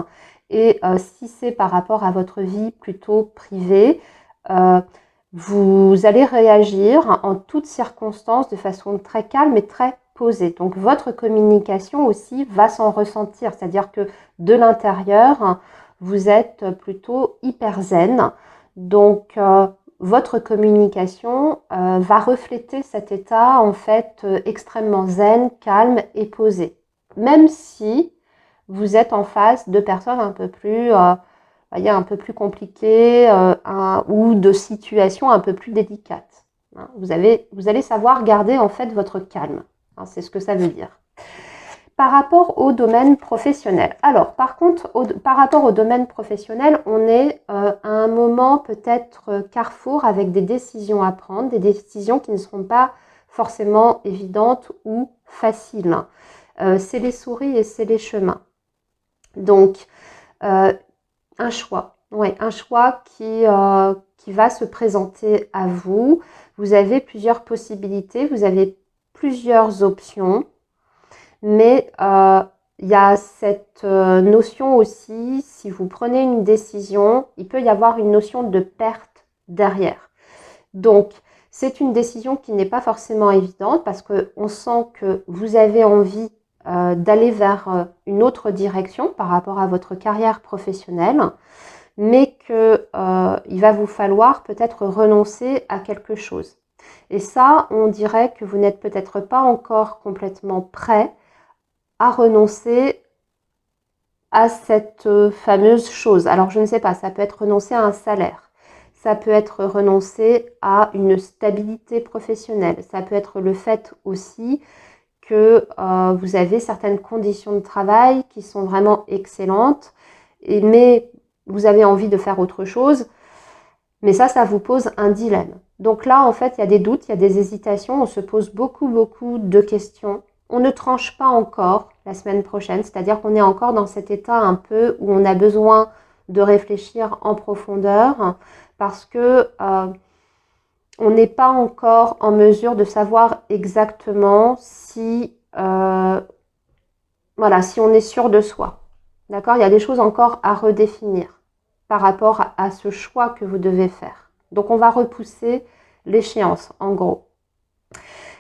Et si c'est par rapport à votre vie plutôt privée, vous allez réagir en toutes circonstances de façon très calme et très posée. Donc votre communication aussi va s'en ressentir, c'est-à-dire que de l'intérieur, vous êtes plutôt hyper zen. Donc votre communication va refléter cet état en fait extrêmement zen, calme et posé. Même si vous êtes en face de personnes un peu plus, voyez, un peu plus compliquées ou de situations un peu plus délicates. Hein. Vous allez savoir garder en fait votre calme. Hein, c'est ce que ça veut dire. Par rapport au domaine professionnel. Alors, par contre, par rapport au domaine professionnel, on est à un moment peut-être carrefour avec des décisions à prendre, des décisions qui ne seront pas forcément évidentes ou faciles. C'est les souris et c'est les chemins. Donc, un choix. Oui, un choix qui va se présenter à vous. Vous avez plusieurs possibilités, vous avez plusieurs options. Mais il y a cette notion aussi, si vous prenez une décision, il peut y avoir une notion de perte derrière. Donc, c'est une décision qui n'est pas forcément évidente parce qu'on sent que vous avez envie d'aller vers une autre direction par rapport à votre carrière professionnelle, mais qu'il va vous falloir peut-être renoncer à quelque chose. Et ça, on dirait que vous n'êtes peut-être pas encore complètement prêt à renoncer à cette fameuse chose. Alors je ne sais pas, ça peut être renoncer à un salaire, ça peut être renoncer à une stabilité professionnelle, ça peut être le fait aussi que vous avez certaines conditions de travail qui sont vraiment excellentes, mais vous avez envie de faire autre chose, mais ça vous pose un dilemme. Donc là, en fait, il y a des doutes, il y a des hésitations, on se pose beaucoup de questions. On ne tranche pas encore la semaine prochaine, c'est-à-dire qu'on est encore dans cet état un peu où on a besoin de réfléchir en profondeur parce que on n'est pas encore en mesure de savoir exactement si, si on est sûr de soi. D'accord ? Il y a des choses encore à redéfinir par rapport à ce choix que vous devez faire. Donc on va repousser l'échéance, en gros.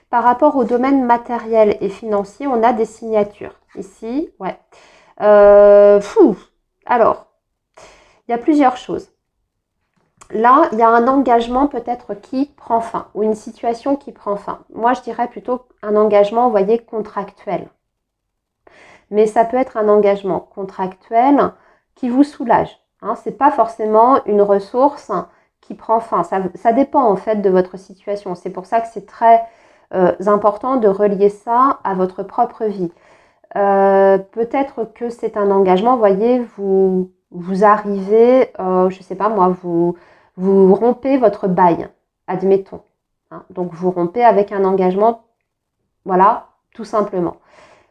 Par rapport au domaine matériel et financier, on a des signatures. Ici, ouais. Alors, il y a plusieurs choses. Là, il y a un engagement peut-être qui prend fin, ou une situation qui prend fin. Moi, je dirais plutôt un engagement, vous voyez, contractuel. Mais ça peut être un engagement contractuel qui vous soulage. Hein. Ce n'est pas forcément une ressource qui prend fin. Ça dépend en fait de votre situation. C'est pour ça que c'est très important de relier ça à votre propre vie. Peut-être que c'est un engagement, vous voyez, vous arrivez, je ne sais pas moi, vous rompez votre bail, admettons. Hein. Donc vous rompez avec un engagement, voilà, tout simplement.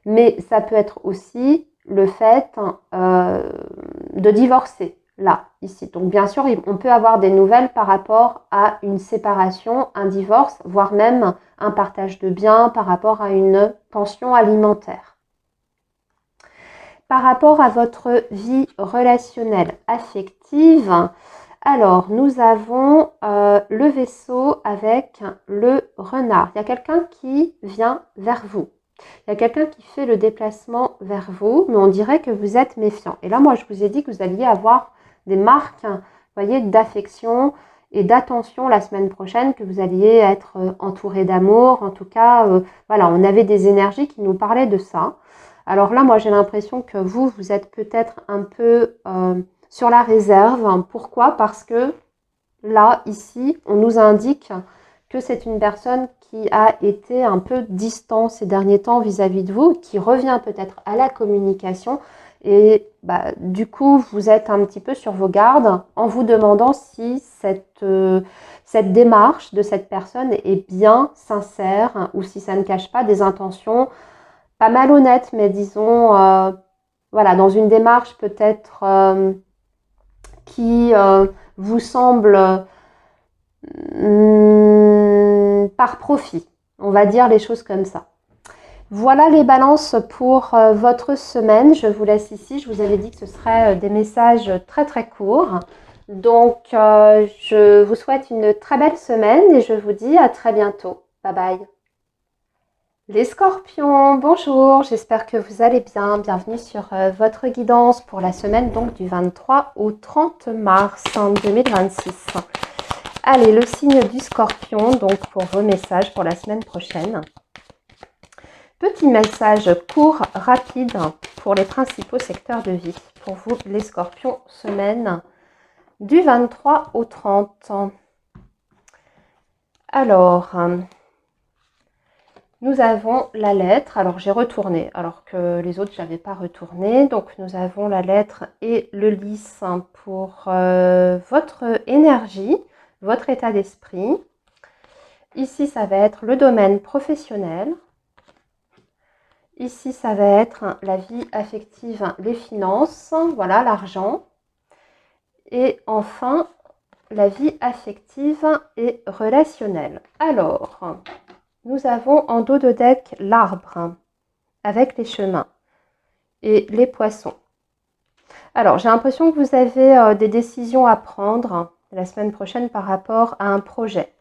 Mais ça peut être aussi le fait de divorcer, là, ici. Donc bien sûr, on peut avoir des nouvelles par rapport à une séparation, un divorce, voire même un partage de biens par rapport à une pension alimentaire. Par rapport à votre vie relationnelle, affective, alors nous avons le vaisseau avec le renard. Il y a quelqu'un qui vient vers vous. Il y a quelqu'un qui fait le déplacement vers vous, mais on dirait que vous êtes méfiant. Et là, moi, je vous ai dit que vous alliez avoir des marques, voyez, d'affection et d'attention la semaine prochaine, que vous alliez être entouré d'amour. En tout cas, voilà, on avait des énergies qui nous parlaient de ça. Alors là, moi, j'ai l'impression que vous êtes peut-être un peu sur la réserve. Pourquoi ? Parce que là, ici, on nous indique que c'est une personne qui a été un peu distant ces derniers temps vis-à-vis de vous, qui revient peut-être à la communication Et du coup, vous êtes un petit peu sur vos gardes en vous demandant si cette démarche de cette personne est bien sincère ou si ça ne cache pas des intentions pas malhonnêtes, mais disons, voilà, dans une démarche peut-être qui vous semble par profit. On va dire les choses comme ça. Voilà les balances pour votre semaine. Je vous laisse ici. Je vous avais dit que ce serait des messages très très courts. Donc, je vous souhaite une très belle semaine et je vous dis à très bientôt. Bye bye. Les scorpions, bonjour, j'espère que vous allez bien. Bienvenue sur votre guidance pour la semaine donc du 23 au 30 mars 2026. Allez, le signe du scorpion, donc pour vos messages pour la semaine prochaine. Petit message court, rapide pour les principaux secteurs de vie. Pour vous, les scorpions, semaine du 23 au 30. Alors, nous avons la lettre. Alors, j'ai retourné, alors que les autres, je n'avais pas retourné. Donc, nous avons la lettre et le lys pour votre énergie, votre état d'esprit. Ici, ça va être le domaine professionnel. Ici, ça va être la vie affective, les finances, voilà, l'argent. Et enfin, la vie affective et relationnelle. Alors, nous avons en dos de deck l'arbre avec les chemins et les poissons. Alors, j'ai l'impression que vous avez des décisions à prendre la semaine prochaine par rapport à un projet.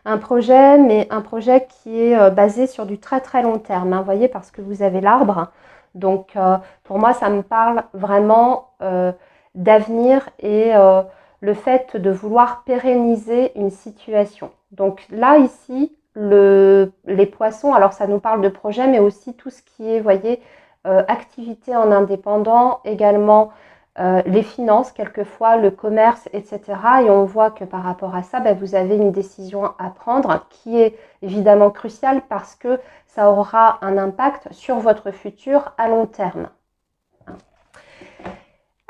Un projet, mais un projet qui est basé sur du très très long terme, hein, vous voyez, parce que vous avez l'arbre. Donc, pour moi, ça me parle vraiment d'avenir et le fait de vouloir pérenniser une situation. Donc là, ici, les poissons, alors ça nous parle de projet, mais aussi tout ce qui est, vous voyez, activité en indépendant, également les finances, quelquefois, le commerce, etc. Et on voit que par rapport à ça, vous avez une décision à prendre qui est évidemment cruciale parce que ça aura un impact sur votre futur à long terme.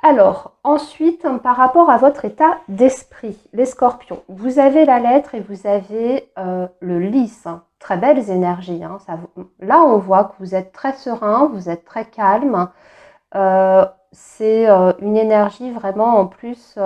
Alors, ensuite, par rapport à votre état d'esprit, les scorpions, vous avez la lettre et vous avez le lys. Très belles énergies. Hein, là, on voit que vous êtes très serein, vous êtes très calme. C'est une énergie vraiment en plus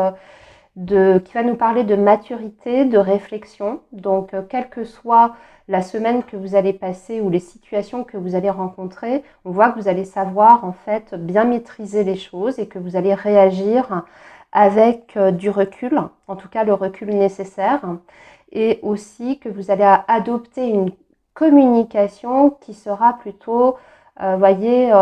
qui va nous parler de maturité, de réflexion. Donc, quelle que soit la semaine que vous allez passer ou les situations que vous allez rencontrer, on voit que vous allez savoir en fait bien maîtriser les choses et que vous allez réagir avec du recul, en tout cas le recul nécessaire, et aussi que vous allez adopter une communication qui sera plutôt, voyez,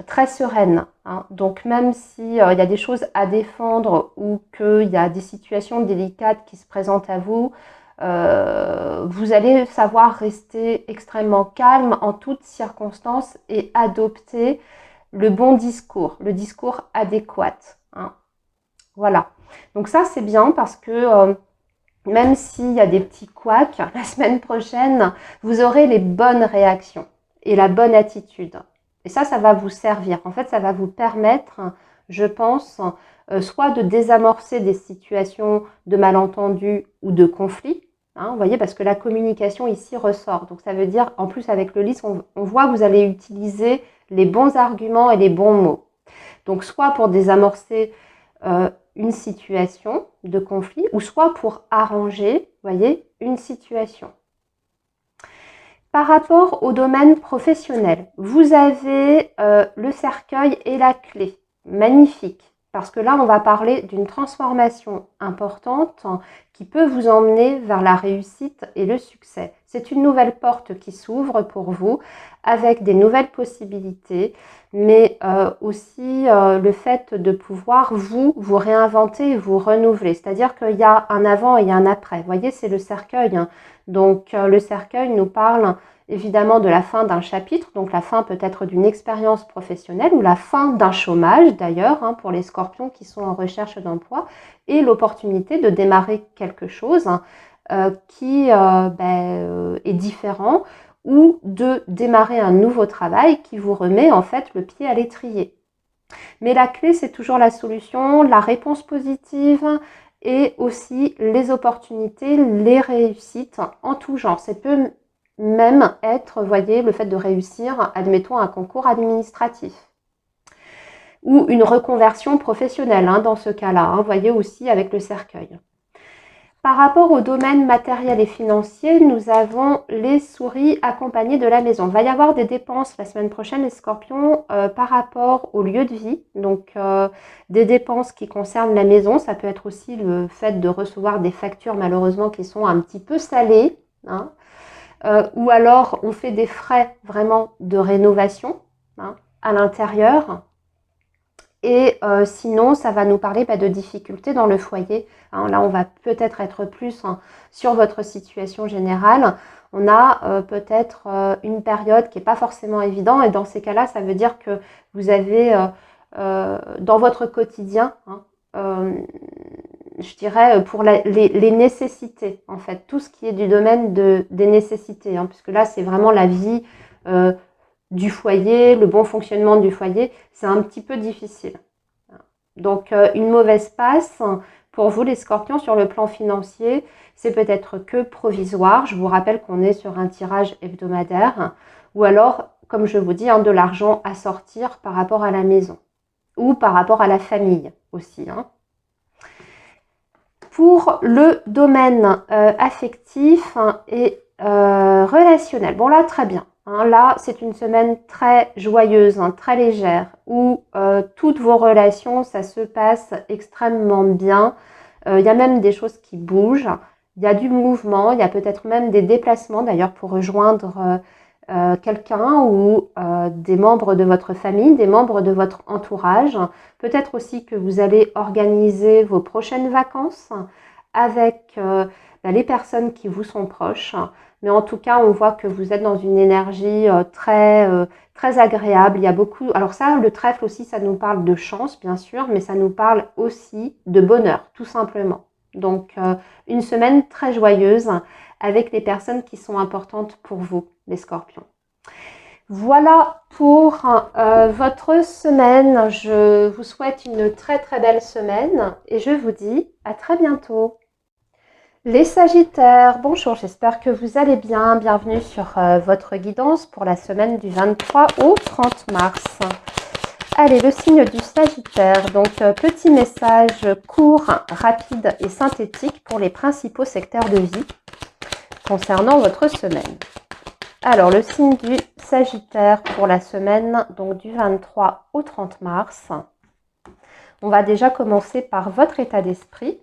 très sereine. Hein. Donc même s'il y a des choses à défendre ou qu'il y a des situations délicates qui se présentent à vous, vous allez savoir rester extrêmement calme en toutes circonstances et adopter le bon discours, le discours adéquat. Hein. Voilà. Donc ça c'est bien parce que même s'il y a des petits couacs, la semaine prochaine, vous aurez les bonnes réactions et la bonne attitude. Et ça va vous servir. En fait, ça va vous permettre, je pense, soit de désamorcer des situations de malentendus ou de conflits. Hein, vous voyez, parce que la communication ici ressort. Donc, ça veut dire, en plus, avec le lys, on voit que vous allez utiliser les bons arguments et les bons mots. Donc, soit pour désamorcer une situation de conflit, ou soit pour arranger, vous voyez, une situation. Par rapport au domaine professionnel, vous avez le cercueil et la clé. Magnifique, parce que là, on va parler d'une transformation importante qui peut vous emmener vers la réussite et le succès. C'est une nouvelle porte qui s'ouvre pour vous avec des nouvelles possibilités, mais aussi le fait de pouvoir vous réinventer, vous renouveler. C'est-à-dire qu'il y a un avant et un après. Vous voyez, c'est le cercueil. Hein. Donc le cercueil nous parle évidemment de la fin d'un chapitre, donc la fin peut-être d'une expérience professionnelle ou la fin d'un chômage d'ailleurs, hein, pour les scorpions qui sont en recherche d'emploi, et l'opportunité de démarrer quelque chose qui est différent ou de démarrer un nouveau travail qui vous remet en fait le pied à l'étrier. Mais la clé, c'est toujours la solution, la réponse positive et aussi les opportunités, les réussites en tout genre. Ça peut même être, vous voyez, le fait de réussir, admettons, un concours administratif ou une reconversion professionnelle dans ce cas-là, vous voyez aussi avec le cercueil. Par rapport au domaine matériel et financier, nous avons les souris accompagnées de la maison. Il va y avoir des dépenses la semaine prochaine, les scorpions, par rapport au lieu de vie. Donc, des dépenses qui concernent la maison. Ça peut être aussi le fait de recevoir des factures, malheureusement, qui sont un petit peu salées. Ou alors, on fait des frais vraiment de rénovation à l'intérieur. Et sinon, ça va nous parler de difficultés dans le foyer. Là, on va peut-être être plus sur votre situation générale. On a peut-être une période qui n'est pas forcément évidente. Et dans ces cas-là, ça veut dire que vous avez dans votre quotidien, je dirais, pour les nécessités, en fait. Tout ce qui est du domaine des nécessités. Puisque là, c'est vraiment la vie du foyer, le bon fonctionnement du foyer, c'est un petit peu difficile. Donc, une mauvaise passe pour vous, les scorpions, sur le plan financier, c'est peut-être que provisoire. Je vous rappelle qu'on est sur un tirage hebdomadaire. Ou alors, comme je vous dis, de l'argent à sortir par rapport à la maison. Ou par rapport à la famille aussi. Pour le domaine affectif et relationnel. Bon là, très bien. Là, c'est une semaine très joyeuse, très légère, où toutes vos relations, ça se passe extrêmement bien. Il y a même des choses qui bougent. Il y a du mouvement, il y a peut-être même des déplacements d'ailleurs pour rejoindre quelqu'un ou des membres de votre famille, des membres de votre entourage. Peut-être aussi que vous allez organiser vos prochaines vacances avec les personnes qui vous sont proches. Mais en tout cas, on voit que vous êtes dans une énergie très agréable. Il y a beaucoup. Alors ça, le trèfle aussi, ça nous parle de chance, bien sûr, mais ça nous parle aussi de bonheur, tout simplement. Donc, une semaine très joyeuse avec les personnes qui sont importantes pour vous, les scorpions. Voilà pour votre semaine. Je vous souhaite une très très belle semaine et je vous dis à très bientôt. Les Sagittaires, bonjour, j'espère que vous allez bien. Bienvenue sur votre guidance pour la semaine du 23 au 30 mars. Allez, le signe du Sagittaire, donc petit message court, rapide et synthétique pour les principaux secteurs de vie concernant votre semaine. Alors, le signe du Sagittaire pour la semaine donc du 23 au 30 mars. On va déjà commencer par votre état d'esprit.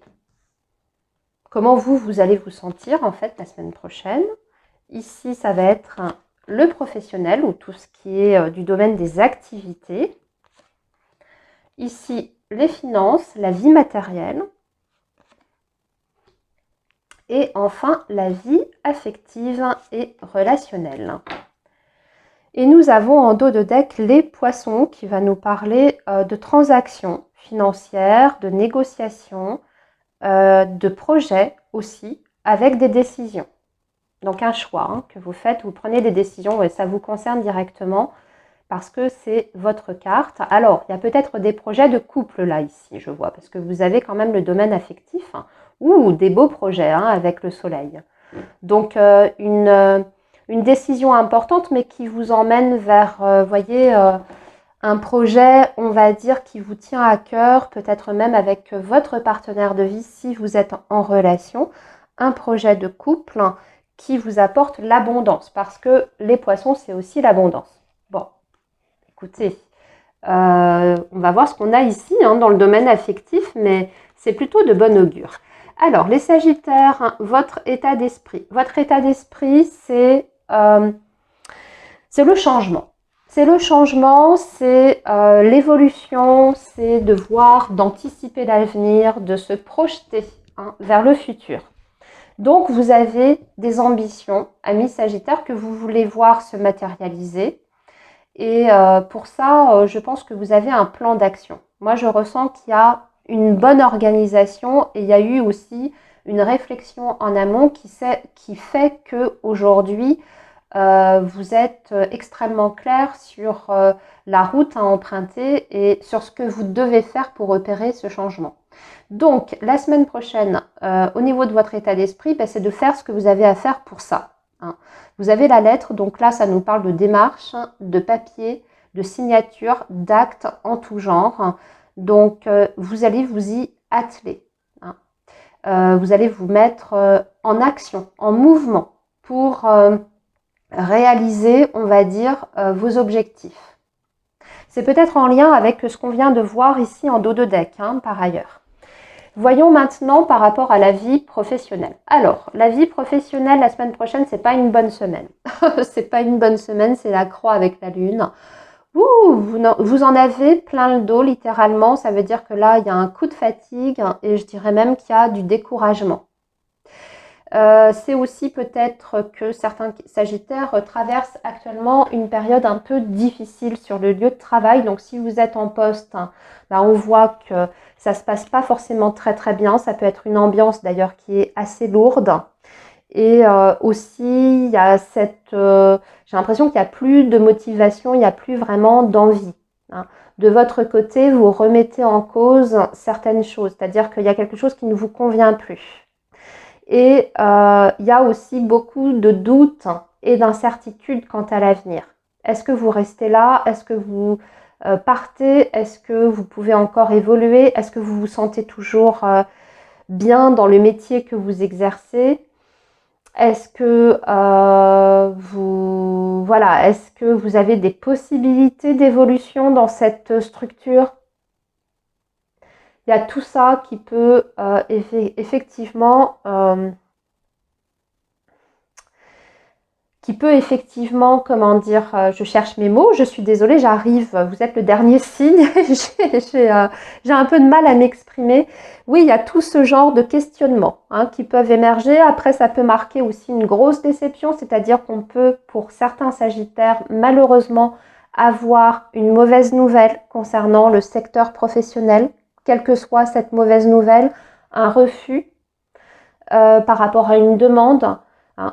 Comment vous allez vous sentir en fait la semaine prochaine. Ici, ça va être le professionnel ou tout ce qui est du domaine des activités. Ici, les finances, la vie matérielle. Et enfin, la vie affective et relationnelle. Et nous avons en dos de deck les poissons qui va nous parler de transactions financières, de négociations, de projets aussi, avec des décisions. Donc un choix que vous faites, vous prenez des décisions et ça vous concerne directement parce que c'est votre carte. Alors, il y a peut-être des projets de couple là, ici, je vois, parce que vous avez quand même le domaine affectif ou des beaux projets avec le soleil. Donc, une décision importante, mais qui vous emmène vers, voyez, un projet, on va dire, qui vous tient à cœur, peut-être même avec votre partenaire de vie si vous êtes en relation, un projet de couple qui vous apporte l'abondance, parce que les poissons, c'est aussi l'abondance. Bon, écoutez, on va voir ce qu'on a ici dans le domaine affectif, mais c'est plutôt de bon augure. Alors, les Sagittaires, votre état d'esprit. Votre état d'esprit, c'est le changement. C'est le changement, c'est l'évolution, c'est de voir, d'anticiper l'avenir, de se projeter vers le futur. Donc, vous avez des ambitions, amis Sagittaires, que vous voulez voir se matérialiser. Et pour ça, je pense que vous avez un plan d'action. Moi, je ressens qu'il y a une bonne organisation et il y a eu aussi une réflexion en amont qui fait qu'aujourd'hui, vous êtes extrêmement clair sur la route à emprunter et sur ce que vous devez faire pour opérer ce changement. Donc, la semaine prochaine, au niveau de votre état d'esprit, c'est de faire ce que vous avez à faire pour ça. Hein. Vous avez la lettre, donc là, ça nous parle de démarche, de papier, de signature, d'actes en tout genre. Donc, vous allez vous y atteler. Hein. Vous allez vous mettre en action, en mouvement pour réaliser, on va dire, vos objectifs. C'est peut-être en lien avec ce qu'on vient de voir ici en dos de deck, hein, par ailleurs. Voyons maintenant par rapport à la vie professionnelle. Alors, la vie professionnelle, la semaine prochaine, c'est pas une bonne semaine. C'est pas une bonne semaine, c'est la croix avec la lune. Vous en avez plein le dos, littéralement. Ça veut dire que là, il y a un coup de fatigue et je dirais même qu'il y a du découragement. C'est aussi peut-être que certains sagittaires traversent actuellement une période un peu difficile sur le lieu de travail. Donc si vous êtes en poste, on voit que ça se passe pas forcément très très bien. Ça peut être une ambiance d'ailleurs qui est assez lourde. Et aussi, il y a j'ai l'impression qu'il n'y a plus de motivation, il n'y a plus vraiment d'envie. Hein. De votre côté, vous remettez en cause certaines choses, c'est-à-dire qu'il y a quelque chose qui ne vous convient plus. Et il y a aussi beaucoup de doutes et d'incertitudes quant à l'avenir. Est-ce que vous restez là? Est-ce que vous partez? Est-ce que vous pouvez encore évoluer? Est-ce que vous vous sentez toujours bien dans le métier que vous exercez? Est-ce que est-ce que vous avez des possibilités d'évolution dans cette structure? Il y a tout ça qui peut effectivement, comment dire, je cherche mes mots, je suis désolée, j'arrive, vous êtes le dernier signe, j'ai un peu de mal à m'exprimer. Oui, il y a tout ce genre de questionnements qui peuvent émerger. Après, ça peut marquer aussi une grosse déception, c'est-à-dire qu'on peut, pour certains sagittaires, malheureusement, avoir une mauvaise nouvelle concernant le secteur professionnel. Quelle que soit cette mauvaise nouvelle, un refus par rapport à une demande,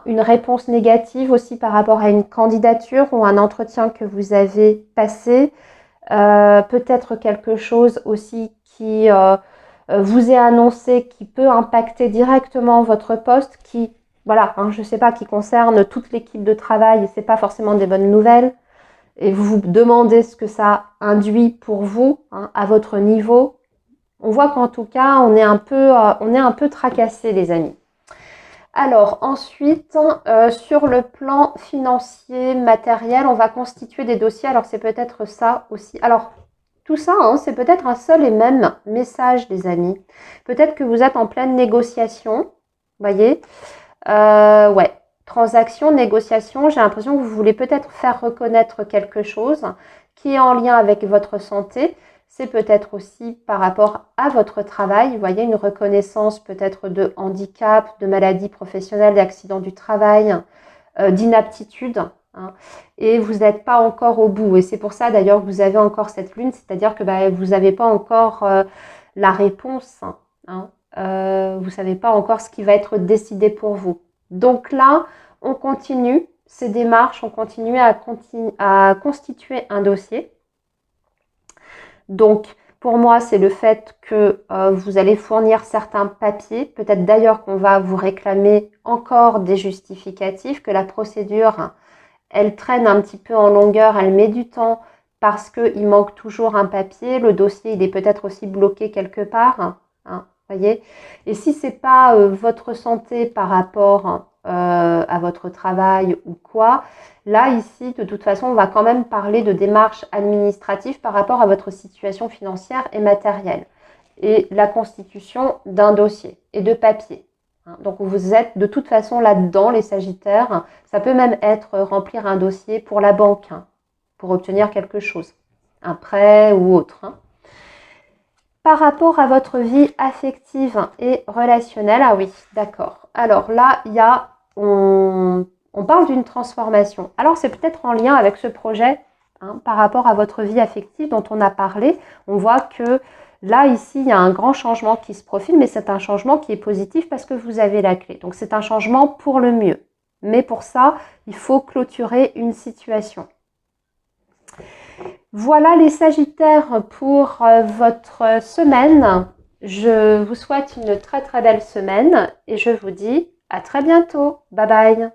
une réponse négative aussi par rapport à une candidature ou un entretien que vous avez passé, peut-être quelque chose aussi qui vous est annoncé qui peut impacter directement votre poste, qui, je ne sais pas, qui concerne toute l'équipe de travail et ce n'est pas forcément des bonnes nouvelles. Et vous vous demandez ce que ça induit pour vous, à votre niveau. On voit qu'en tout cas, on est un peu tracassé, les amis. Alors ensuite, sur le plan financier, matériel, on va constituer des dossiers. Alors c'est peut-être ça aussi. Alors tout ça, c'est peut-être un seul et même message, les amis. Peut-être que vous êtes en pleine négociation, voyez. Ouais, transaction, négociation. J'ai l'impression que vous voulez peut-être faire reconnaître quelque chose qui est en lien avec votre santé. C'est peut-être aussi par rapport à votre travail, vous voyez, une reconnaissance peut-être de handicap, de maladie professionnelle, d'accident du travail, d'inaptitude. Et vous n'êtes pas encore au bout. Et c'est pour ça d'ailleurs que vous avez encore cette lune, c'est-à-dire que vous n'avez pas encore la réponse. Vous ne savez pas encore ce qui va être décidé pour vous. Donc là, on continue ces démarches, on continue à constituer un dossier. Donc, pour moi, c'est le fait que vous allez fournir certains papiers. Peut-être d'ailleurs qu'on va vous réclamer encore des justificatifs, que la procédure, elle traîne un petit peu en longueur, elle met du temps parce qu'il manque toujours un papier. Le dossier, il est peut-être aussi bloqué quelque part. Voyez. Et si ce n'est pas votre santé par rapport à votre travail ou quoi, là, ici, de toute façon, on va quand même parler de démarches administratives par rapport à votre situation financière et matérielle et la constitution d'un dossier et de papier. Donc, vous êtes de toute façon là-dedans, les Sagittaires. Ça peut même être remplir un dossier pour la banque, pour obtenir quelque chose, un prêt ou autre. Par rapport à votre vie affective et relationnelle, ah oui, d'accord. Alors là, on parle d'une transformation. Alors c'est peut-être en lien avec ce projet par rapport à votre vie affective dont on a parlé. On voit que là, ici, il y a un grand changement qui se profile, mais c'est un changement qui est positif parce que vous avez la clé. Donc c'est un changement pour le mieux. Mais pour ça, il faut clôturer une situation. Voilà les Sagittaires pour votre semaine. Je vous souhaite une très très belle semaine et je vous dis à très bientôt. Bye bye.